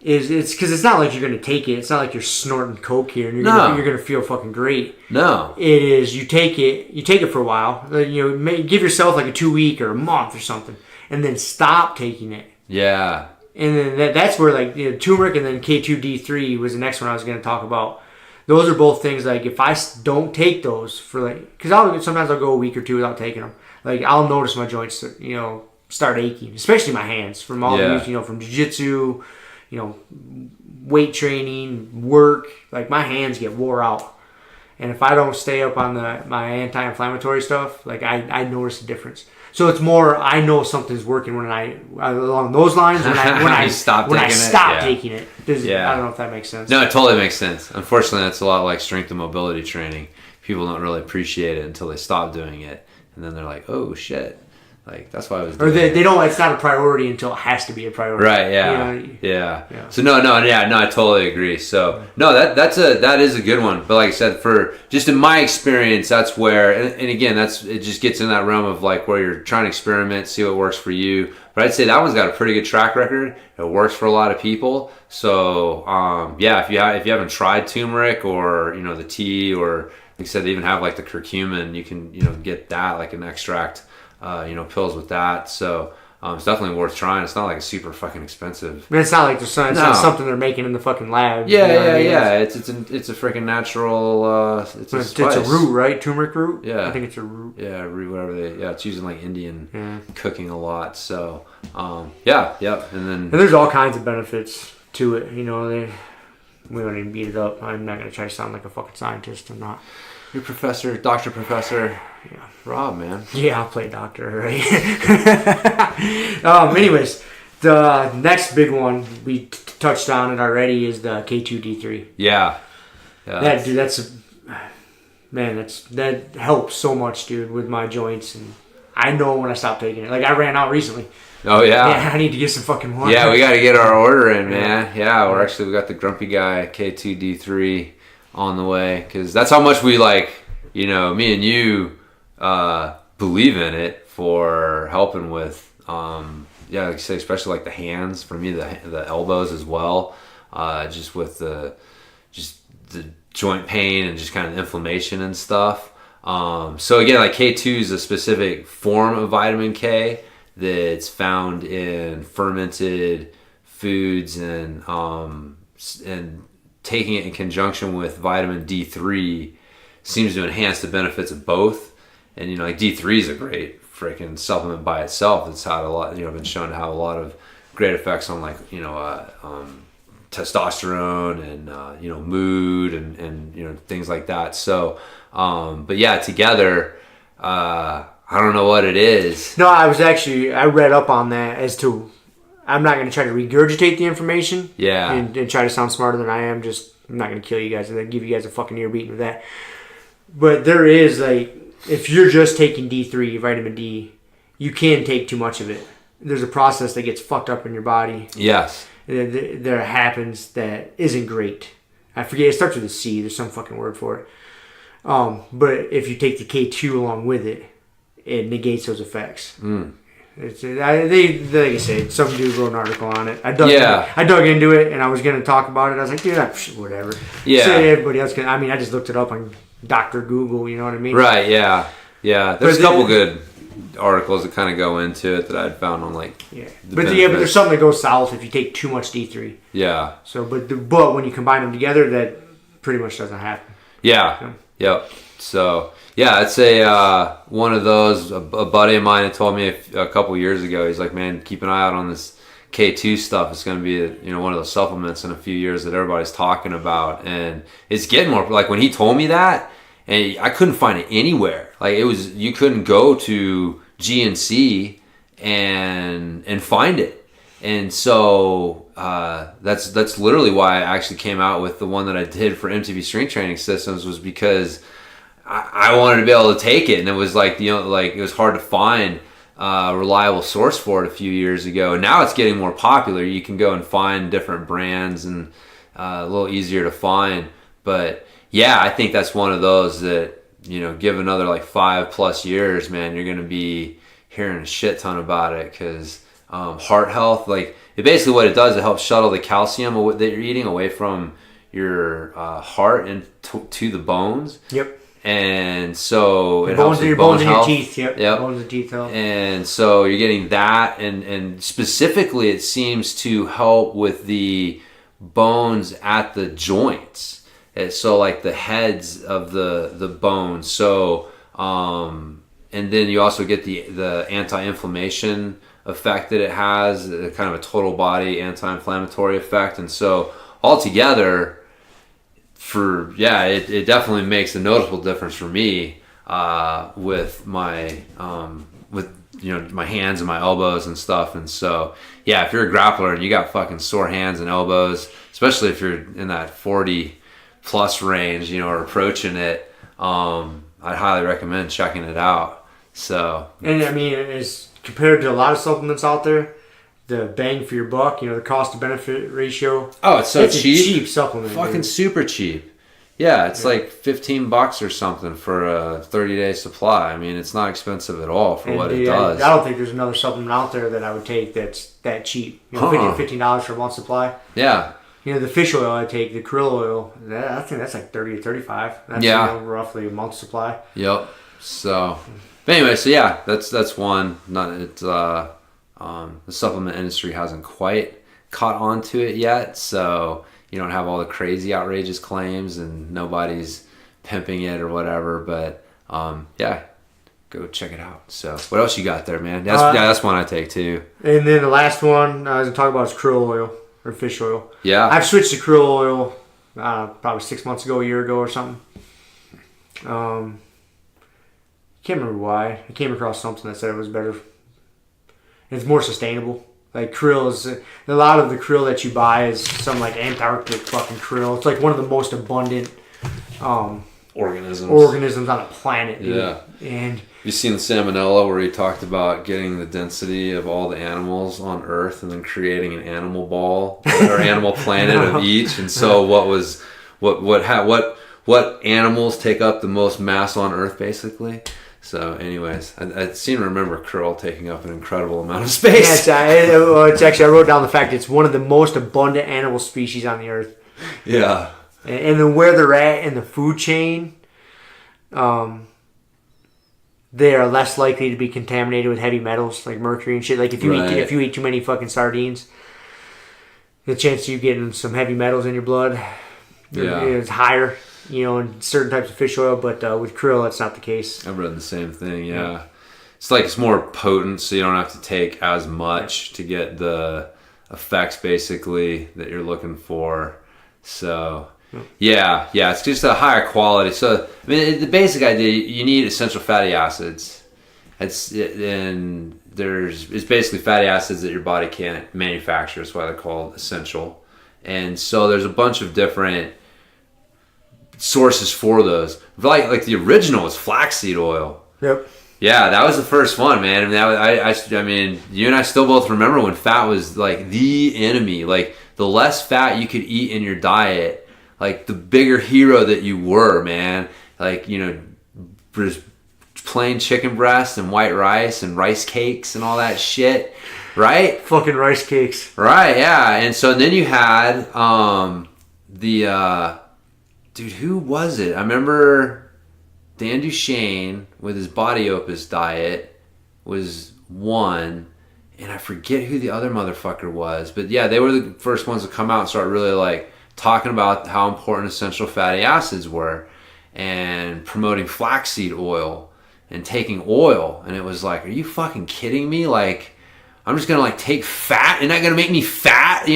it's because it's not like you're going to take it. It's not like you're snorting coke here and you're going to feel fucking great. No, it is you take it for a while. Give yourself a 2 week or a month or something, and then stop taking it. Yeah, and then that's where turmeric and then K2D3 was the next one I was going to talk about. Those are both things if I don't take those for because sometimes I'll go a week or two without taking them. I'll notice my joints start aching, especially my hands from all these from jiu-jitsu. Weight training, work, my hands get wore out. And if I don't stay up on my anti-inflammatory stuff, I notice a difference. So it's more, I know something's working when along those lines, when I stop taking it. I don't know if that makes sense. No, it totally makes sense. Unfortunately, that's a lot like strength and mobility training. People don't really appreciate it until they stop doing it. And then they're like, oh shit. That's why I was doing it. They don't, it's not a priority until it has to be a priority. Right, yeah. So no, I totally agree. So no, that is a good one. But like I said, for just in my experience, that's where, and again, it just gets in that realm of where you're trying to experiment, see what works for you. But I'd say that one's got a pretty good track record. It works for a lot of people. So if you haven't tried turmeric or the tea, or like I said, they even have the curcumin, you can get that an extract. Pills with that. So it's definitely worth trying. It's not a super fucking expensive. I mean, it's not it's not something they're making in the fucking lab. Yeah. It's a freaking natural. It's a root, right? Turmeric root. Yeah, I think it's a root. Yeah, root, whatever it's using Indian cooking a lot. So And there's all kinds of benefits to it. We don't even beat it up. I'm not gonna try to sound like a fucking scientist. I'm not. Your professor, Dr. Professor Rob, man. Yeah, I'll play doctor, right? Anyways, the next big one we touched on it already is the K2D3. Yeah. That helps so much, dude, with my joints, and I know when I stop taking it. I ran out recently. Oh yeah. Yeah, I need to get some fucking more. Yeah, we got to get our order in, man. Yeah, we got the Grumpy Guy K2D3 on the way, because that's how much we me and you believe in it for helping with like I say, especially the hands, for me the elbows as well, just with the joint pain and just kind of inflammation and stuff. So again, K2 is a specific form of vitamin K that's found in fermented foods, and taking it in conjunction with vitamin D3 seems to enhance the benefits of both. And D3 is a great freaking supplement by itself. It's had a lot, been shown to have a lot of great effects on testosterone and mood and things like that. So but yeah, together I don't know what it is. No, I read up on that as to, I'm not going to try to regurgitate the information. Yeah. And try to sound smarter than I am. I'm not going to kill you guys and give you guys a fucking ear beating with that. But there is if you're just taking D3, vitamin D, you can take too much of it. There's a process that gets fucked up in your body. Yes. There happens that isn't great. I forget, it starts with a C. There's some fucking word for it. But if you take the K2 along with it, it negates those effects. Like I said, some dude wrote an article on it. I dug into it, and I was going to talk about it. I was like, dude, whatever. Yeah. So everybody else can. I mean, I just looked it up on Dr. Google. You know what I mean? Right. Yeah. Yeah. There's a couple good articles that kind of go into it that I'd found on like. Yeah. But there's something that goes south if you take too much D3. Yeah. So, but when you combine them together, that pretty much doesn't happen. Yeah. So. Yep. So yeah, I'd say one of those. A buddy of mine had told me a couple years ago. He's like, man, keep an eye out on this K2 stuff. It's going to be one of those supplements in a few years that everybody's talking about, and it's getting more. Like when he told me that, and I couldn't find it anywhere. Like you couldn't go to GNC and find it, and so that's literally why I actually came out with the one that I did for MTV Strength Training Systems, was because I wanted to be able to take it, and it was like it was hard to find a reliable source for it a few years ago. And now it's getting more popular. You can go and find different brands and a little easier to find. But yeah, I think that's one of those that give another like 5+ years, man, you're gonna be hearing a shit ton about it, because heart health, like basically what it does, it helps shuttle the calcium that you're eating away from your heart and to the bones. Yep. And so it bones helps with bones bone health. in your teeth. Yep. Bones and teeth health. And so you're getting that, and specifically it seems to help with the bones at the joints. So like the heads of the bones. So and then you also get the anti-inflammation effect that it has, kind of a total body anti-inflammatory effect. And so altogether, it definitely makes a noticeable difference for me with my my hands and my elbows and stuff. And so yeah, if you're a grappler and you got fucking sore hands and elbows, especially if you're in that 40+ range, or approaching it, I'd highly recommend checking it out. So, and I mean, as compared to a lot of supplements out there, the bang for your buck, the cost to benefit ratio. Oh, it's so cheap. A cheap supplement. Fucking dude. super cheap. Yeah, it's like $15 or something for a 30-day supply. I mean, it's not expensive at all for what it does. I don't think there's another supplement out there that I would take that's that cheap. $15 for a month supply. Yeah. The fish oil I take, the krill oil, I think that's like $30 to $35. That's roughly a month supply. Yep. So, but anyway, so yeah, that's one. The supplement industry hasn't quite caught on to it yet, so you don't have all the crazy outrageous claims and nobody's pimping it or whatever. But yeah, go check it out. So what else you got there, man? That's one I take too. And then the last one I was gonna talk about is krill oil or fish oil. Yeah, I've switched to krill oil probably 6 months ago, a year ago or something. Can't remember why. I came across something that said it was better. It's more sustainable. Like krill is, a lot of the krill that you buy is some like Antarctic fucking krill. It's like one of the most abundant organisms on the planet. Dude. Yeah. And you seen the Salmonella where he talked about getting the density of all the animals on Earth and then creating an animal ball or animal planet of each. And so what animals take up the most mass on Earth, basically. So, anyways, I seem to remember krill taking up an incredible amount of space. Yeah, it's actually, I wrote down the fact it's one of the most abundant animal species on the earth. Yeah. And then where they're at in the food chain, they are less likely to be contaminated with heavy metals like mercury and shit. Like if you eat too many fucking sardines, the chance of you getting some heavy metals in your blood is higher. In certain types of fish oil, but with krill, that's not the case. I've read the same thing, yeah. It's like it's more potent, so you don't have to take as much to get the effects, basically, that you're looking for. So, yeah, it's just a higher quality. So, I mean, the basic idea, you need essential fatty acids. It's basically fatty acids that your body can't manufacture. That's why they're called essential. And so there's a bunch of different sources for those. Like the original is flaxseed oil. Yep. Yeah, that was the first one, man. I mean, you and I still both remember when fat was like the enemy. Like the less fat you could eat in your diet, like the bigger hero that you were, man. like, just plain chicken breast and white rice and rice cakes and all that shit, right? Fucking rice cakes. Right, yeah. And so then you had dude, who was it? I remember Dan Duchesne with his Body Opus diet was one, and I forget who the other motherfucker was. But yeah, they were the first ones to come out and start really like talking about how important essential fatty acids were and promoting flaxseed oil and taking oil. And it was like, are you fucking kidding me? Like, I'm just gonna like take fat? You're not gonna make me fat?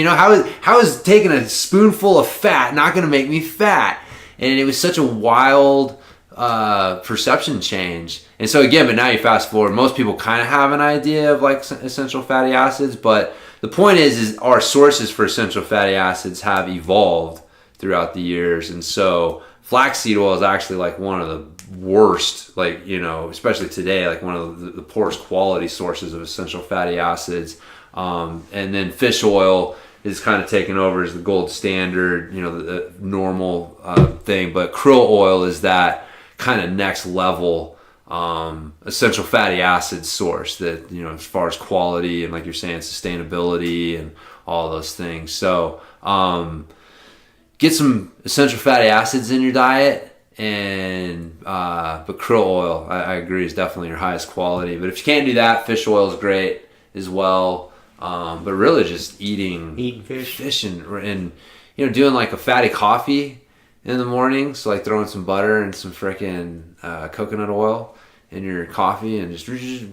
How is taking a spoonful of fat not gonna make me fat? And it was such a wild perception change. And so again, but now you fast forward, most people kind of have an idea of like essential fatty acids, but the point is our sources for essential fatty acids have evolved throughout the years. And so flaxseed oil is actually like one of the worst, like, especially today, like one of the poorest quality sources of essential fatty acids. And then fish oil is kind of taken over as the gold standard, the normal thing. But krill oil is that kind of next level essential fatty acid source that, as far as quality and, like you're saying, sustainability and all those things. So get some essential fatty acids in your diet. And but krill oil, I agree, is definitely your highest quality. But if you can't do that, fish oil is great as well. But really just eating fish and doing like a fatty coffee in the morning. So like throwing some butter and some freaking coconut oil in your coffee and just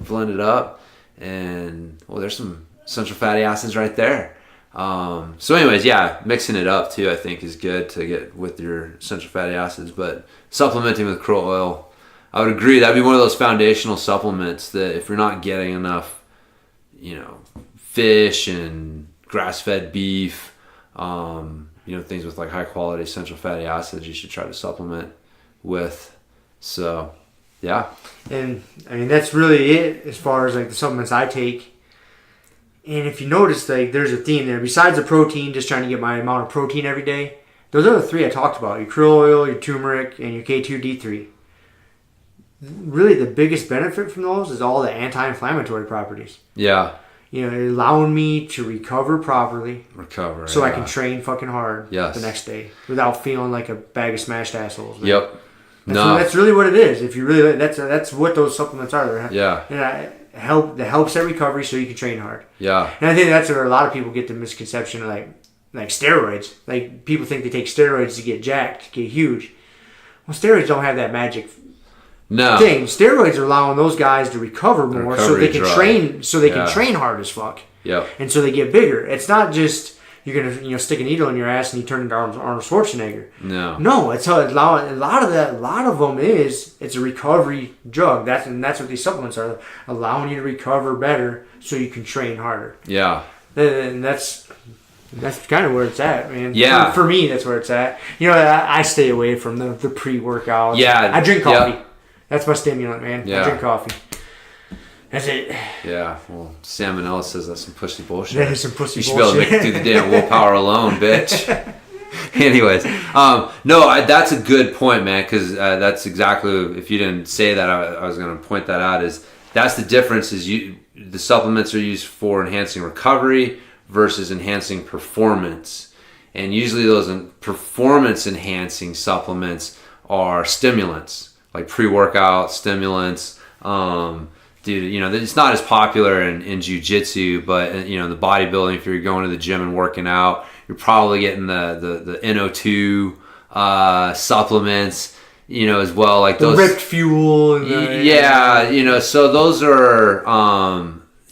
blend it up. And there's some essential fatty acids right there. So anyways, yeah, mixing it up too, I think is good to get with your essential fatty acids, but supplementing with krill oil, I would agree. That'd be one of those foundational supplements that if you're not getting enough, fish and grass-fed beef, things with like high quality essential fatty acids, you should try to supplement with. So, yeah. And I mean, that's really it as far as like the supplements I take. And if you notice, like, there's a theme there. Besides the protein, just trying to get my amount of protein every day, those are the three I talked about. Your krill oil, your turmeric, and your K2D3. Really, the biggest benefit from those is all the anti-inflammatory properties. Yeah. Allowing me to recover properly. So I can train fucking hard the next day without feeling like a bag of smashed assholes. Man. Yep. That's really what it is. If you really, that's what those supplements are. Yeah. That helps that recovery so you can train hard. Yeah. And I think that's where a lot of people get the misconception of like steroids. Like, people think they take steroids to get jacked, to get huge. Well, steroids don't have that magic thing. Steroids are allowing those guys to recover more so they can train. So they can train hard as fuck. Yep. And so they get bigger. It's not just you're gonna stick a needle in your ass and you turn into Arnold Schwarzenegger. No, it's how a lot of them is. It's a recovery drug. That's what these supplements are, allowing you to recover better so you can train harder. Yeah. And that's kind of where it's at, man. Yeah. For me, that's where it's at. I stay away from the pre-workouts. Yeah. I drink coffee. Yep. That's my stimulant, man. Yeah. I drink coffee. That's it. Yeah. Well, Salmonella says that's some pussy bullshit. That is some pussy bullshit. You should be able to make it through the damn willpower alone, bitch. Anyways, that's a good point, man, because that's exactly, if you didn't say that, I was going to point that out, is that's the difference, is the supplements are used for enhancing recovery versus enhancing performance. And usually those performance enhancing supplements are stimulants, like pre-workout stimulants. Dude, it's not as popular in jiu-jitsu, but the bodybuilding, if you're going to the gym and working out, you're probably getting the NO2 supplements, as well, like those ripped fuel. So those are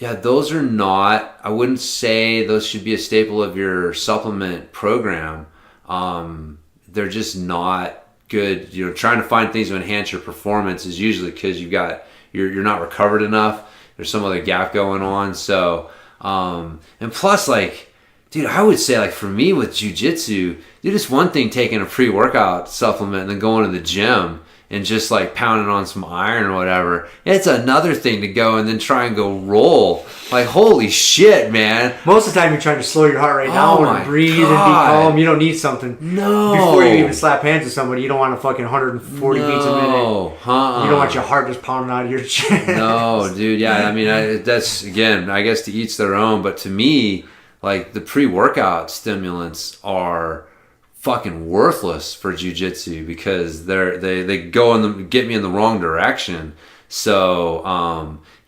those are not, I wouldn't say those should be a staple of your supplement program. They're just not good. Trying to find things to enhance your performance is usually because you're not recovered enough. There's some other gap going on. So, and plus, like, dude, I would say, like, for me with jiu-jitsu, dude, it's one thing taking a pre-workout supplement and then going to the gym and just like pounding on some iron or whatever. It's another thing to go and then try and go roll. Like, holy shit, man. Most of the time you're trying to slow your heart rate down and breathe and be calm. You don't need something. No. Before you even slap hands with somebody, you don't want a fucking 140 beats a minute. You don't want your heart just pounding out of your chest. No, dude. Yeah, I mean, that's, again, I guess to each their own. But to me, like, the pre-workout stimulants are fucking worthless for jiu-jitsu because they go and get me in the wrong direction. So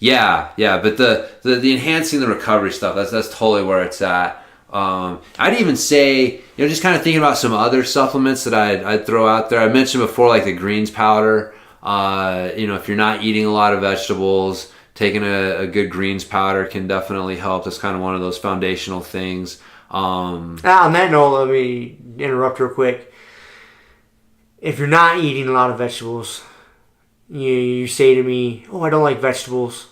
but the enhancing the recovery stuff, that's totally where it's at. I'd even say, just kind of thinking about some other supplements that I'd throw out there. I mentioned before, like the greens powder. If you're not eating a lot of vegetables, taking a good greens powder can definitely help. That's kind of one of those foundational things. On that note, let me interrupt real quick. If you're not eating a lot of vegetables, you say to me, "Oh, I don't like vegetables."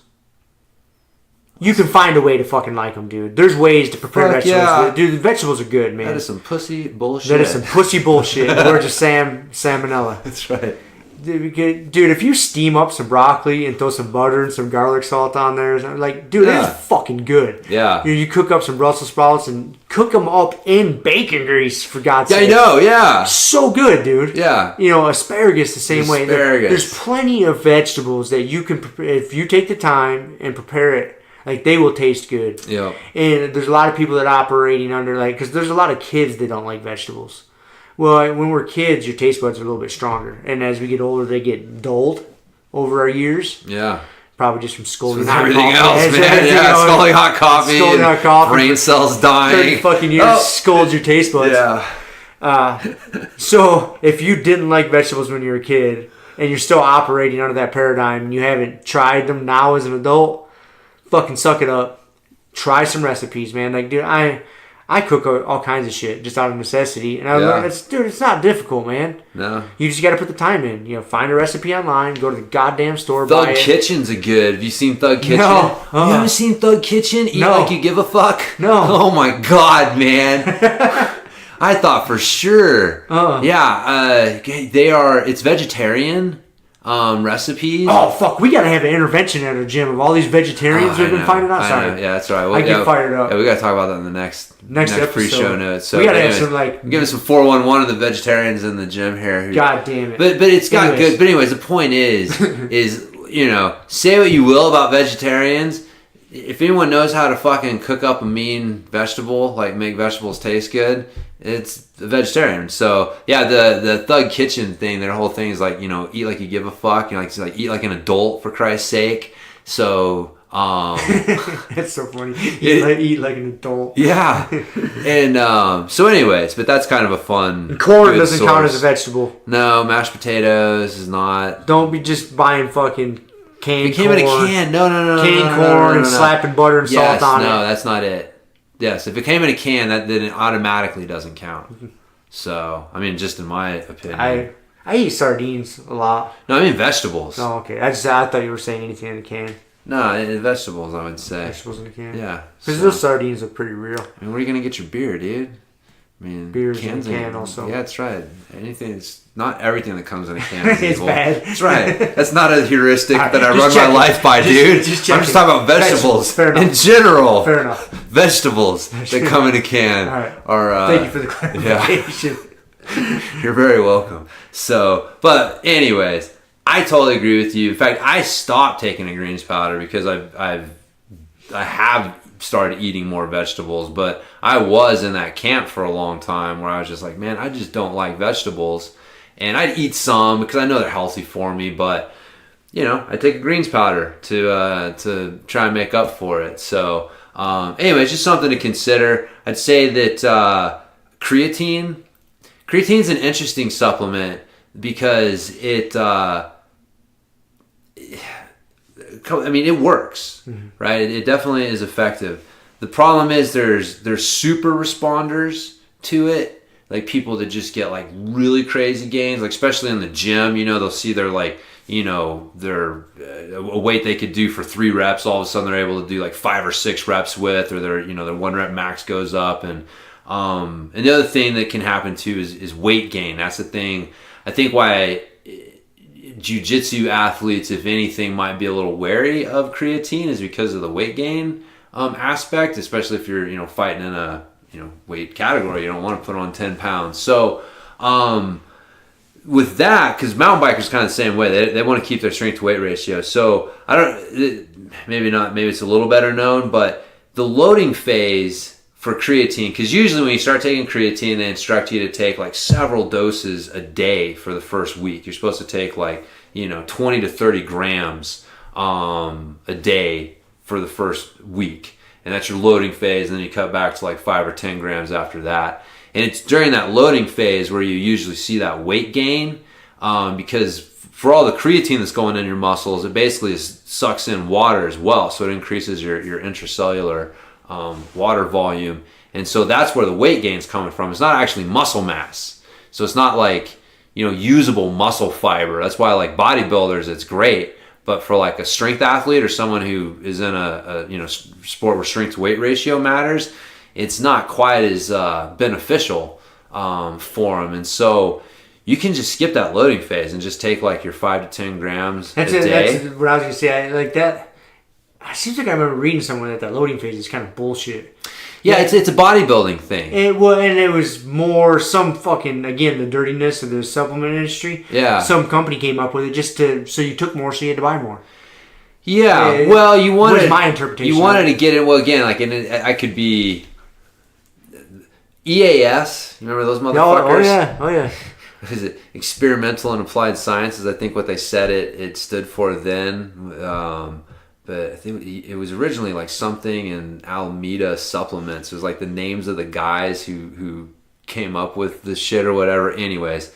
You can find a way to fucking like them, dude. There's ways to prepare vegetables. Yeah. Dude, the vegetables are good, man. That is some pussy bullshit. That is some pussy bullshit. We're just salmonella. That's right. Dude, if you steam up some broccoli and throw some butter and some garlic salt on there, like, dude, that's fucking good. Yeah. You cook up some Brussels sprouts and cook them up in bacon grease, for God's sake. Yeah, I know, yeah. So good, dude. Yeah. Asparagus the same way. There's plenty of vegetables that you can prepare. If you take the time and prepare it, like, they will taste good. Yeah. And there's a lot of people that are operating under, like, because there's a lot of kids that don't like vegetables. Well, when we're kids, your taste buds are a little bit stronger. And as we get older, they get dulled over our years. Yeah. Probably just from scalding hot coffee. Everything else, man. Yeah, scalding hot coffee. Scalding hot coffee. Brain cells dying. 30 fucking years scolds your taste buds. Yeah. So, if you didn't like vegetables when you were a kid, and you're still operating under that paradigm, and you haven't tried them now as an adult, fucking suck it up. Try some recipes, man. Like, dude, I cook all kinds of shit just out of necessity. And I learned, it's not difficult, man. No. You just got to put the time in. Find a recipe online, go to the goddamn store, buy it. Thug Kitchen's a good. Have you seen Thug Kitchen? No. You haven't seen Thug Kitchen? Eat like you give a fuck? No. Oh my God, man. I thought for sure. Yeah, it's vegetarian. Recipes. Oh fuck! We gotta have an intervention at our gym of all these vegetarians we've been finding out. Sorry, yeah, that's right. I get fired up. Yeah, we gotta talk about that in the next episode. pre-show notes. So we gotta have some like give us some 411 of the vegetarians in the gym here. God damn it! But it's got good. But anyways, the point is say what you will about vegetarians. If anyone knows how to fucking cook up a mean vegetable, like make vegetables taste good, it's a vegetarian. So yeah, the Thug Kitchen thing, their whole thing is like, eat like you give a fuck, like eat like an adult, for Christ's sake. So that's so funny. Eat like an adult. Yeah. And so anyways, but that's kind of a fun. And corn doesn't count as a vegetable. No, mashed potatoes is not. Don't be just buying fucking canned corn. It came in a can. No. Canned corn and slapping butter and salt on it. No, that's not it. Yes, if it came in a can, then it automatically doesn't count. So, I mean, just in my opinion. I eat sardines a lot. No, I mean vegetables. Oh, okay. I thought you were saying anything in a can. No, vegetables, I would say. Vegetables in a can? Yeah. Because those sardines are pretty real. I mean, where are you going to get your beer, dude? I mean, beer's in a can also. Yeah, that's right. Not everything that comes in a can is it's evil. bad. That's right. That's not a heuristic that I run my life by, dude. I'm just talking about vegetables in general. Fair enough. Vegetables that come in a can are. Thank you for the clarification. Yeah. You're very welcome. So, but anyways, I totally agree with you. In fact, I stopped taking a greens powder because I have started eating more vegetables, but I was in that camp for a long time where I was just like, man, I just don't like vegetables. And I'd eat some because I know they're healthy for me, but I take a greens powder to try and make up for it. So anyways, just something to consider. I'd say that creatine's an interesting supplement because it works, right? It definitely is effective. The problem is there's super responders to it, like people that just get like really crazy gains, like especially in the gym. They'll see their their a weight they could do for 3 reps, all of a sudden they're able to do like 5 or 6 reps with, or their 1 rep max goes up. And the other thing that can happen too is weight gain. That's the thing. I think why jiu-jitsu athletes, if anything, might be a little wary of creatine is because of the weight gain aspect, especially if you're fighting in a weight category. You don't want to put on 10 pounds. So with that, because mountain bikers kind of the same way, they want to keep their strength to weight ratio. So I don't, maybe not, maybe it's a little better known, but the loading phase for creatine, because usually when you start taking creatine, they instruct you to take like several doses a day for the first week. You're supposed to take like 20 to 30 grams a day for the first week, and that's your loading phase. And then you cut back to like 5 or 10 grams after that. And it's during that loading phase where you usually see that weight gain, because for all the creatine that's going in your muscles, it basically sucks in water as well. So it increases your intracellular water volume. And so that's where the weight gain is coming from. It's not actually muscle mass. So it's not like, usable muscle fiber. That's why like bodybuilders, it's great. But for like a strength athlete or someone who is in a sport where strength to weight ratio matters, it's not quite as beneficial for them. And so you can just skip that loading phase and just take like your 5 to 10 grams a day. That's what I was going to say. Like that, it seems like I remember reading somewhere that loading phase is kind of bullshit. Yeah, it's a bodybuilding thing. And it was more some fucking, again, the dirtiness of the supplement industry. Yeah. Some company came up with it just so you took more so you had to buy more. Yeah, well, you wanted... What is my interpretation? You wanted to get it, well, again, like, I could be... EAS, you remember those motherfuckers? Oh yeah. What is it? Experimental and Applied Sciences, I think what they said it stood for then. But I think it was originally like something in Alameda Supplements. It was like the names of the guys who came up with the shit or whatever. Anyways,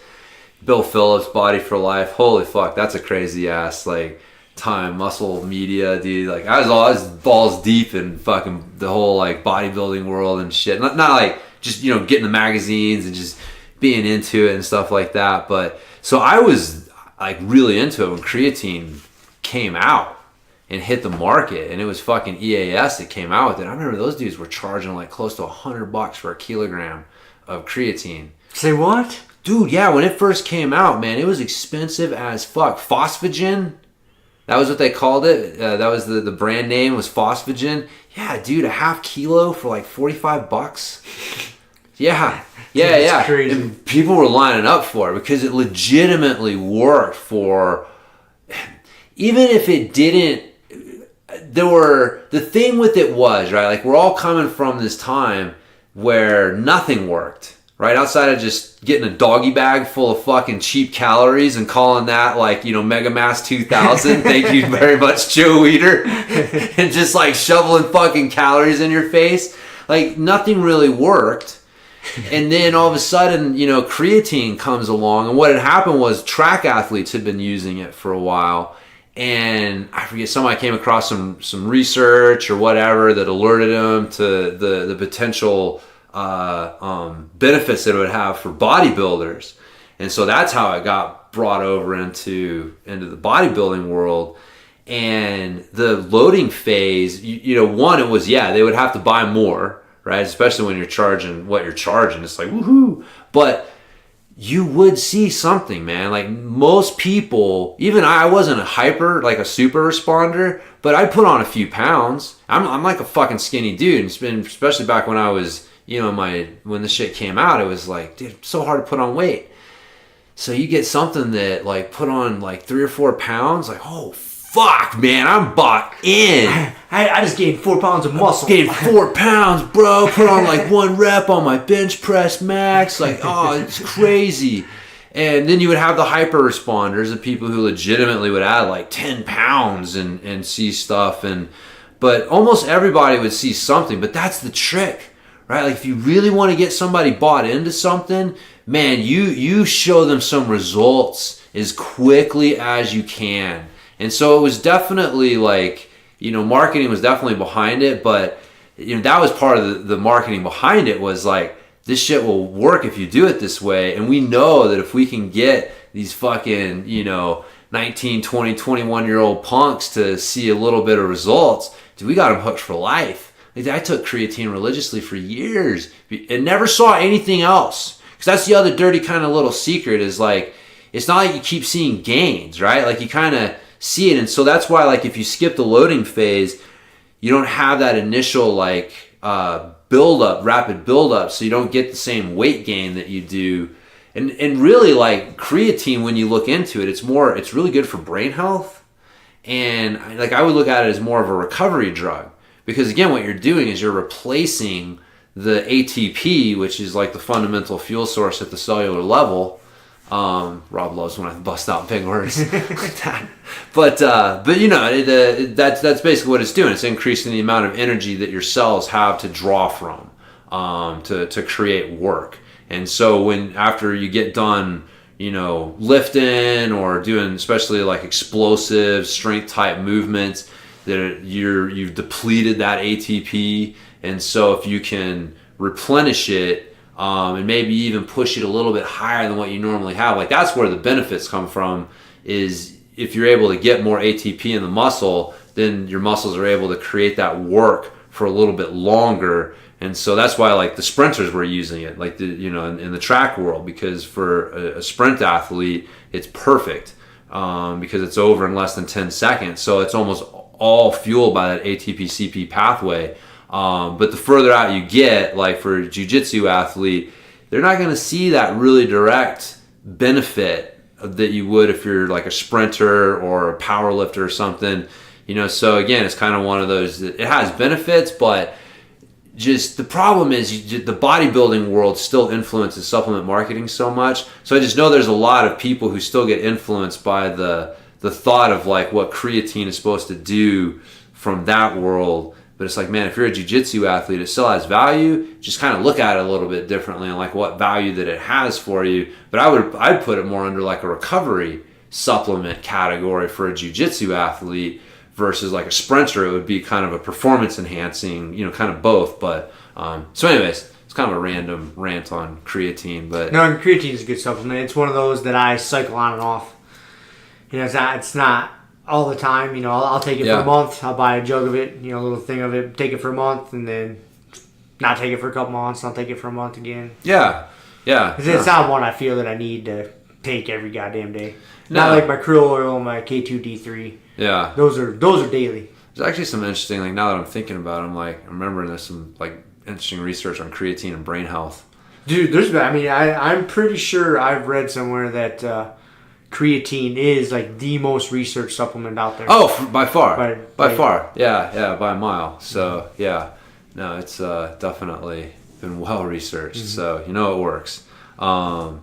Bill Phillips, Body for Life. Holy fuck, that's a crazy ass like time, muscle media, dude. Like I was balls deep in fucking the whole like bodybuilding world and shit. Not like just getting the magazines and just being into it and stuff like that. But so I was like really into it when creatine came out and hit the market, and it was fucking EAS that came out with it. I remember those dudes were charging like close to $100 for a kilogram of creatine. Say what? Dude, yeah, when it first came out, man, it was expensive as fuck. Phosphagen, that was what they called it. That was the brand name was Phosphagen. Yeah, dude, a half kilo for like $45. Yeah. Yeah, Dude, yeah. Crazy. And people were lining up for it because it legitimately worked for, even if it didn't, the thing with it was, right, like we're all coming from this time where nothing worked, right? Outside of just getting a doggy bag full of fucking cheap calories and calling that like, Mega Mass 2000, thank you very much, Joe Eater, and just like shoveling fucking calories in your face. Like nothing really worked. And then all of a sudden, creatine comes along, and what had happened was track athletes had been using it for a while. And I forget, somebody came across some research or whatever that alerted them to the potential benefits that it would have for bodybuilders. And so that's how it got brought over into the bodybuilding world. And the loading phase, one, it was, they would have to buy more, right? Especially when you're charging what you're charging. It's like, woohoo. But you would see something, man. Like most people, even I wasn't a super responder, but I put on a few pounds. I'm like a fucking skinny dude. It's been, especially back when I was, when the shit came out, it was like, dude, it's so hard to put on weight. So you get something that like put on like 3 or 4 pounds, like, oh fuck, man, I'm bought in. I just gained 4 pounds of muscle. Gained 4 pounds, bro. Put on like 1 rep on my bench press max. Like, oh, it's crazy. And then you would have the hyper responders, the people who legitimately would add like 10 pounds and see stuff. But almost everybody would see something. But that's the trick, right? Like if you really want to get somebody bought into something, man, you show them some results as quickly as you can. And so it was definitely like, marketing was definitely behind it, but that was part of the marketing behind it was like, this shit will work if you do it this way. And we know that if we can get these fucking, 19, 20, 21-year-old punks to see a little bit of results, dude, we got them hooked for life. Like, I took creatine religiously for years and never saw anything else. Because that's the other dirty kind of little secret is like, it's not like you keep seeing gains, right? Like you kind of see it. And so that's why, like, if you skip the loading phase, you don't have that initial like rapid build up. So you don't get the same weight gain that you do. And really, like, creatine, when you look into it, it's really good for brain health. And like, I would look at it as more of a recovery drug, because again, what you're doing is you're replacing the ATP, which is like the fundamental fuel source at the cellular level. Rob loves when I bust out big words like that. But you know, that's basically what it's doing. It's increasing the amount of energy that your cells have to draw from, to create work. And so after you get done, you know, lifting or doing especially like explosive strength type movements, that you've depleted that ATP. And so if you can replenish it, and maybe even push it a little bit higher than what you normally have, like, that's where the benefits come from. Is if you're able to get more ATP in the muscle, then your muscles are able to create that work for a little bit longer. And so that's why, like, the sprinters were using it, like, in the track world, because for a sprint athlete, it's perfect, because it's over in less than 10 seconds. So it's almost all fueled by that ATP-CP pathway. But the further out you get, like for a jiu-jitsu athlete, they're not going to see that really direct benefit that you would if you're like a sprinter or a power lifter or something. You know, so again, it's kind of one of those that it has benefits, but just the problem is the bodybuilding world still influences supplement marketing so much. So I just know there's a lot of people who still get influenced by the thought of like what creatine is supposed to do from that world. But it's like, man, if you're a jiu-jitsu athlete, it still has value. Just kind of look at it a little bit differently and like what value that it has for you. But I'd put it more under like a recovery supplement category for a jiu-jitsu athlete versus like a sprinter. It would be kind of a performance enhancing, you know, kind of both. But so anyways, it's kind of a random rant on creatine. But no, creatine is a good supplement. It's one of those that I cycle on and off. You know, it's not all the time. You know, I'll take it for a month. I'll buy a jug of it, you know, a little thing of it, take it for a month, and then not take it for a couple months. I'll take it for a month again. Yeah. It's not one I feel that I need to take every goddamn day. Not like my krill oil and my K2D3. Yeah. Those are daily. There's actually some interesting, like, now that I'm thinking about it, I'm remembering there's some like interesting research on creatine and brain health. Dude, I'm pretty sure I've read somewhere that creatine is like the most researched supplement out there. Oh, by far. By far. Yeah. Yeah, by a mile. So, yeah. No, it's definitely been well researched. Mm-hmm. So, you know it works. But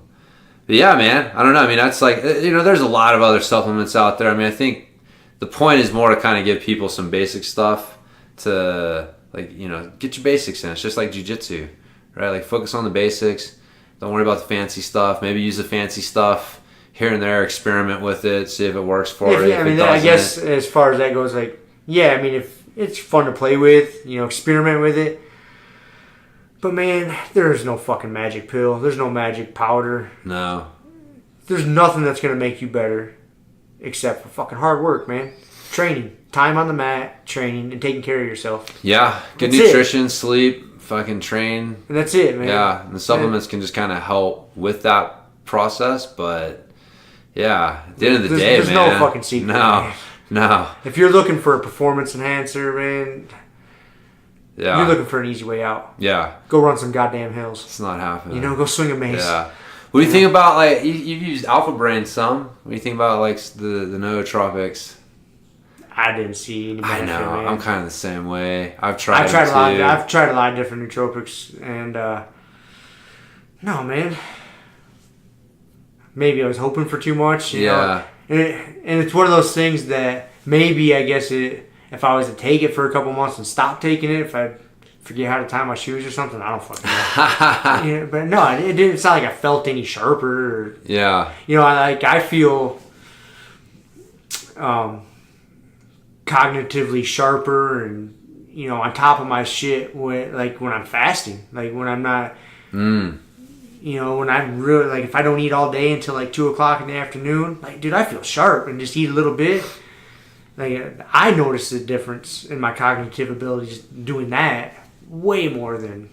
yeah, man, I don't know. I mean, that's like, you know, there's a lot of other supplements out there. I mean, I think the point is more to kind of give people some basic stuff to, like, you know, get your basics in. It's just like jiu-jitsu, right? Like, focus on the basics. Don't worry about the fancy stuff. Maybe use the fancy stuff here and there, experiment with it, see if it works for you. I mean, I guess as far as that goes, like, yeah, I mean, if it's fun to play with, you know, experiment with it. But man, there's no fucking magic pill. There's no magic powder. No. There's nothing that's gonna make you better, except for fucking hard work, man. Training, time on the mat, training, and taking care of yourself. Yeah, good nutrition, sleep, fucking train. And that's it, man. Yeah, and the supplements can just kind of help with that process, but. Yeah, at the end of the day, there's man. There's no fucking secret. No. If you're looking for a performance enhancer, man, you're looking for an easy way out. Yeah. Go run some goddamn hills. It's not happening. You know, go swing a mace. Yeah. What do you think about, like, you've used Alpha Brain some? What do you think about, like, the nootropics? I didn't see any benefit, I know. man. I'm kind of the same way. I've tried I've tried a lot of different nootropics, and no, man. Maybe I was hoping for too much. You know? And it's one of those things that maybe, I guess, if I was to take it for a couple months and stop taking it, if I forget how to tie my shoes or something, I don't fucking know. But no, it's not like I felt any sharper. Or, you know, I feel cognitively sharper and, you know, on top of my shit when I'm fasting. Like when I'm not... You know, when I'm really, like, if I don't eat all day until, like, 2 o'clock in the afternoon, like, dude, I feel sharp and just eat a little bit. Like, I notice the difference in my cognitive abilities doing that way more than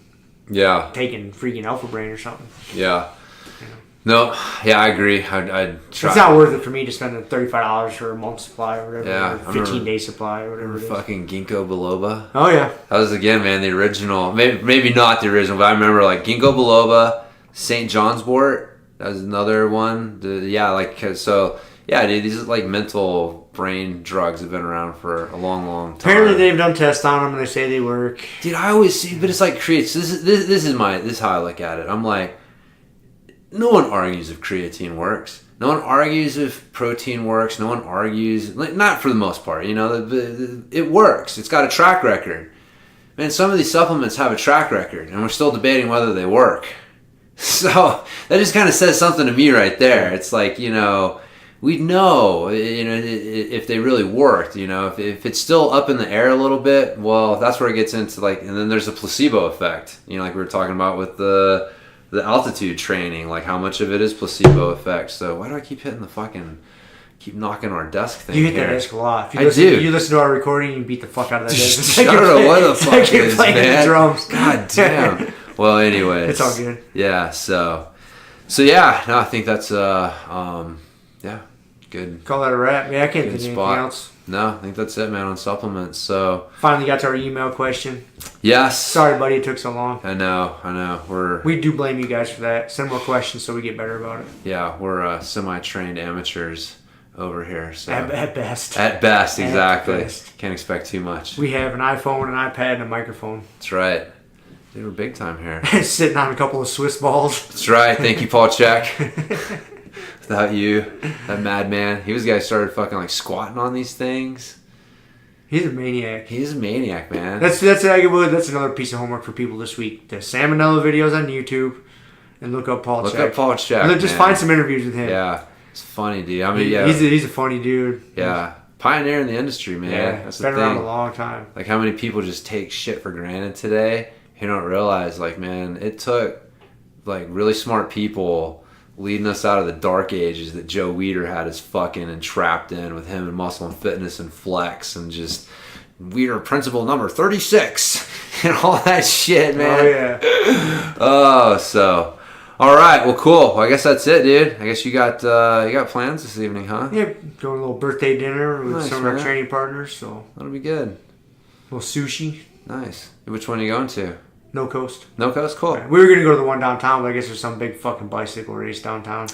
taking freaking Alpha Brain or something. Yeah. No, yeah, I agree. I'd try. It's not worth it for me to spend $35 for a month's supply or whatever. Yeah, or 15-day supply or whatever it is. Fucking ginkgo biloba. Oh, yeah. That was, again, man, the original. Maybe not the original, but I remember, like, ginkgo biloba, St. John's wort. That was another one. Yeah, dude, these, like, mental brain drugs have been around for a long, long time. Apparently they've done tests on them and they say they work. Dude, I always see, but it's like creates. This is how I look at it. I'm like, no one argues if creatine works. No one argues if protein works. No one argues, like, not for the most part. You know, it works. It's got a track record. Man, some of these supplements have a track record, and we're still debating whether they work. So that just kind of says something to me right there. It's like, you know, we'd know, you know, if they really worked. You know, if it's still up in the air a little bit, well, that's where it gets into, like, and then there's a placebo effect. You know, like we were talking about with the altitude training, like how much of it is placebo effect. So why do I keep knocking our desk thing? You hit here? that desk a lot. If you listen to our recording, you beat the fuck out of that desk. I don't know what the fuck like you're is, playing man. the drums. God damn. Well, anyways, it's all good. Yeah. So yeah. No, I think that's good. Call that a wrap. Yeah, I can't think of anything else. No, I think that's it, man, on supplements. So finally got to our email question. Yes. Sorry, buddy, it took so long. I know. We do blame you guys for that. Send more questions so we get better about it. Yeah, we're semi-trained amateurs over here. So at best. At best, exactly. At best. Can't expect too much. We have an iPhone, an iPad, and a microphone. That's right. Dude, we're big time here. Sitting on a couple of Swiss balls. That's right. Thank you, Paul Check. Without you, that madman. He was the guy who started fucking like squatting on these things. He's a maniac. He's a maniac, man. That's another piece of homework for people this week. The salmonella videos on YouTube, and look up Paul Check. Look up Paul Check. And then just find some interviews with him. Yeah, it's funny, dude. I mean, yeah, he's a funny dude. Yeah, pioneer in the industry, man. Yeah, that's been the thing. around a long time. Like how many people just take shit for granted today? You don't realize, like, man, it took like really smart people leading us out of the dark ages that Joe Weider had us fucking entrapped in with him and Muscle and Fitness and Flex and just Weider principle number 36 and all that shit, man. Oh, yeah. Oh, so. All right, well, cool. Well, I guess that's it, dude. I guess you got plans this evening, huh? Yeah, going a little birthday dinner with Nice, some of our man. training partners, so That'll be good. a little sushi. Nice. Which one are you going to? No Coast. No Coast? Cool. We were going to go to the one downtown, but I guess there's some big fucking bicycle race downtown.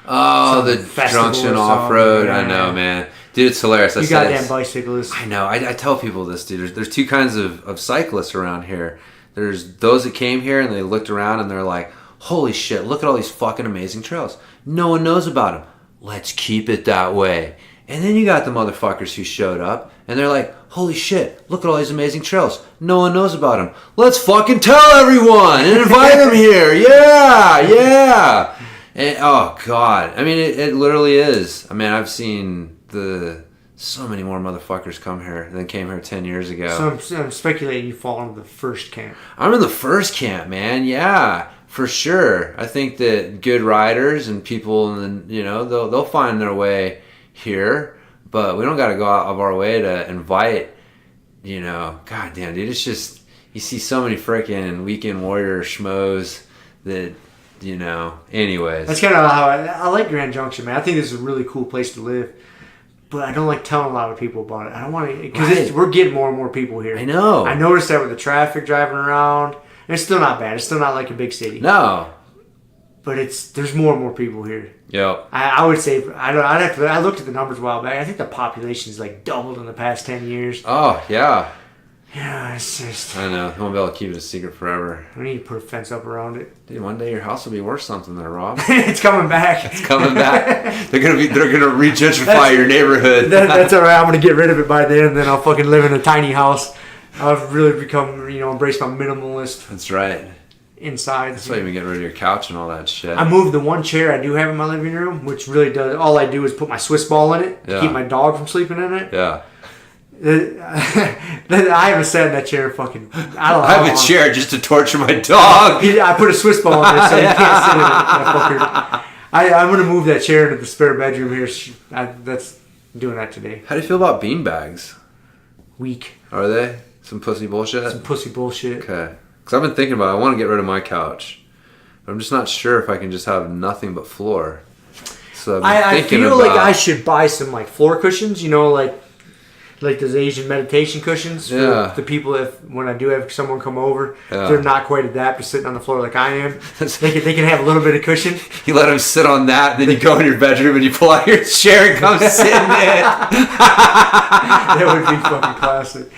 Oh, Some the festival Junction or Off-Road. something, I know, yeah. man. Dude, it's hilarious. You goddamn bicyclists. I know. I tell people this, dude. There's two kinds of cyclists around here. There's those that came here and they looked around and they're like, holy shit, look at all these fucking amazing trails. No one knows about them. Let's keep it that way. And then you got the motherfuckers who showed up and they're like, holy shit, look at all these amazing trails. No one knows about them. Let's fucking tell everyone and invite them here. Yeah. And, oh, God. I mean, it literally is. I mean, I've seen so many more motherfuckers come here than came here 10 years ago. So I'm speculating you fall into the first camp. I'm in the first camp, man. Yeah, for sure. I think that good riders and people, and you know, they'll find their way here, but we don't got to go out of our way to invite. You know, goddamn, dude, it's just you see so many freaking weekend warrior schmoes that. You know, anyways. That's kind of how I like Grand Junction, man. I think this is a really cool place to live. But I don't like telling a lot of people about it. I don't want to, because we're getting more and more people here. I know. I noticed that with the traffic driving around. And it's still not bad. It's still not like a big city. No. But there's more and more people here. Yep. I would say, I looked at the numbers a while back. I think the population's like doubled in the past 10 years. Oh, yeah. Yeah, it's just... I know. They won't be able to keep it a secret forever. We need to put a fence up around it. Dude, one day your house will be worth something there, Rob. It's coming back. It's coming back. They're gonna regentrify your neighborhood. That's alright. I'm gonna get rid of it by then, and then I'll fucking live in a tiny house. I've really become, embraced my minimalist That's right. inside. That's why you've been getting rid of your couch and all that shit. I moved the one chair I do have in my living room, which really does. All I do is put my Swiss ball in it to keep my dog from sleeping in it. Yeah. I haven't sat in that chair fucking. I have a chair just to torture my dog. I put a Swiss ball in there so you can't sit in it. That fucker. I'm gonna move that chair into the spare bedroom here. I'm doing that today. How do you feel about beanbags? Weak. Are they some pussy bullshit? Some pussy bullshit. Okay. Because I've been thinking about it. I want to get rid of my couch. But I'm just not sure if I can just have nothing but floor. So I feel like I should buy some like floor cushions, like those Asian meditation cushions for the people. When I do have someone come over, they're not quite adapted to sitting on the floor like I am. They can have a little bit of cushion. You let them sit on that, and then you go in your bedroom and you pull out your chair and come sit in it. That would be fucking classic.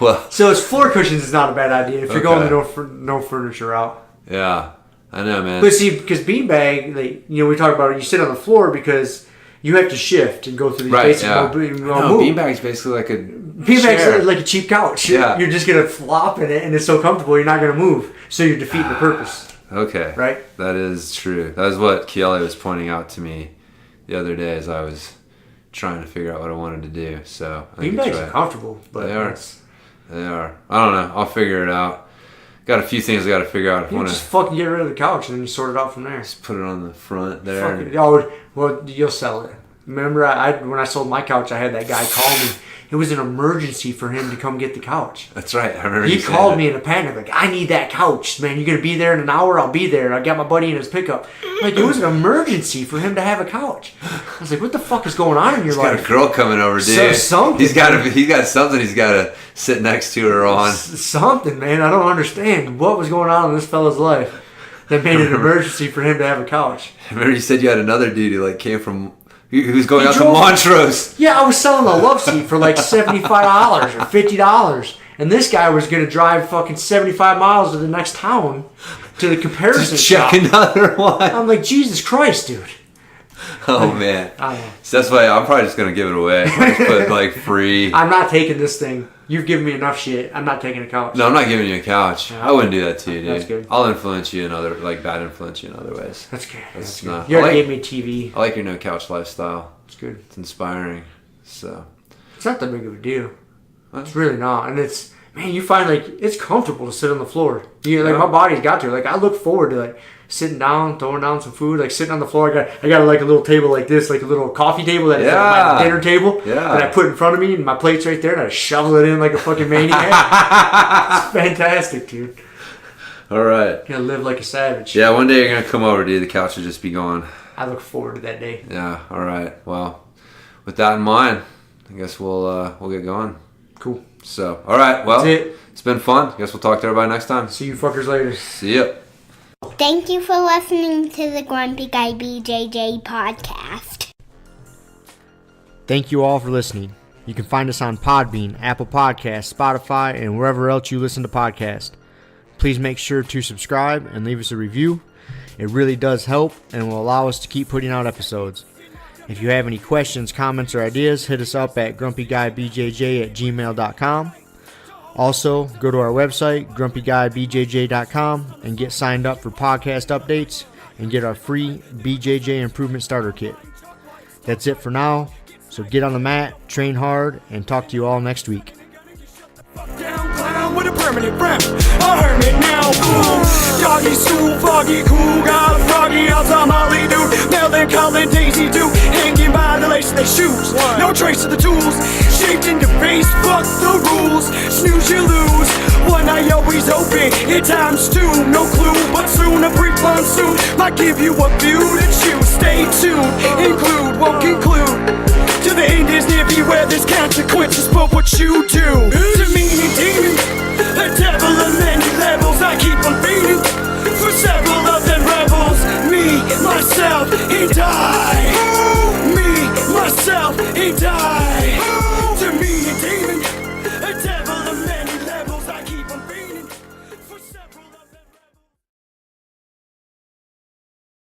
Well, so it's floor cushions is not a bad idea if you're going the no furniture route. Yeah, I know, man. But see, because beanbag, we talk about it, you sit on the floor because you have to shift and go through these basic moves. Beanbag's basically like a beanbag's like a cheap couch. Yeah. You're just gonna flop in it, and it's so comfortable you're not gonna move. So you're defeating the purpose. Okay, right? That is true. That is what Kiele was pointing out to me the other day as I was trying to figure out what I wanted to do. So beanbags are comfortable, but they are. I don't know. I'll figure it out. Got a few things I got to figure out. You just fucking get rid of the couch and then you sort it out from there. Just put it on the front there. Well, you'll sell it. Remember, when I sold my couch, I had that guy call me. It was an emergency for him to come get the couch. That's right. I remember. He called me in a panic, like, I need that couch, man. You gonna be there in an hour? I'll be there. I got my buddy in his pickup. Like, it was an emergency for him to have a couch. I was like, what the fuck is going on in your life? He's got a girl coming over, dude. Something. He's got something he's got to sit next to her on. Something, man. I don't understand what was going on in this fella's life that made it an emergency for him to have a couch. I remember you said you had another dude who came from. He was going out to Montrose. Yeah, I was selling a love seat for like $75 or $50. And this guy was going to drive fucking 75 miles to the next town to the comparison shop. Check another one. I'm like, Jesus Christ, dude. Oh, man. I don't know. So that's why I'm probably just going to give it away. I'll just put free. I'm not taking this thing. You've given me enough shit. I'm not taking a couch. No, I'm not giving you a couch. Yeah, I wouldn't do that to you, dude. That's good. I'll influence you in other, bad influence you in other ways. That's good. That's good. not. You already gave me TV. I like your no couch lifestyle. It's good. It's inspiring. So. It's not that big of a deal. It's really not. And it's, man, you find it's comfortable to sit on the floor. My body's got to. I look forward to sitting down, throwing down some food, sitting on the floor. I got a little table like this, like a little coffee table that is my dinner table that I put in front of me, and my plate's right there, and I shovel it in like a fucking maniac. It's fantastic, dude. All right. You gotta live like a savage. Yeah, one day you're gonna come over, dude. The couch will just be gone. I look forward to that day. Yeah. All right. Well, with that in mind, I guess we'll get going. Cool. So, all right. Well, that's it. It's been fun. I guess we'll talk to everybody next time. See you fuckers later. See ya. Thank you for listening to the Grumpy Guy BJJ Podcast. Thank you all for listening. You can find us on Podbean, Apple Podcasts, Spotify, and wherever else you listen to podcasts. Please make sure to subscribe and leave us a review. It really does help and will allow us to keep putting out episodes. If you have any questions, comments, or ideas, hit us up at grumpyguybjj@gmail.com. Also, go to our website, grumpyguybjj.com, and get signed up for podcast updates and get our free BJJ Improvement Starter Kit. That's it for now, so get on the mat, train hard, and talk to you all next week. Down clown with a permanent rep, a hermit now, boom. Doggy stool, foggy, cool, got a froggy, outside Molly dude. Melancholy Daisy Duke, hanging by the lace of their shoes. No trace of the tools, shaped into face, fuck the rules. Snooze, you lose. One eye always open, at times two, no clue. But soon a brief monsoon might give you a view to choose. Stay tuned, include, won't conclude. To the end is near, beware there's consequences for what you do. To me, demon, a devil of many levels. I keep on feeding for several of them rebels. Me, myself.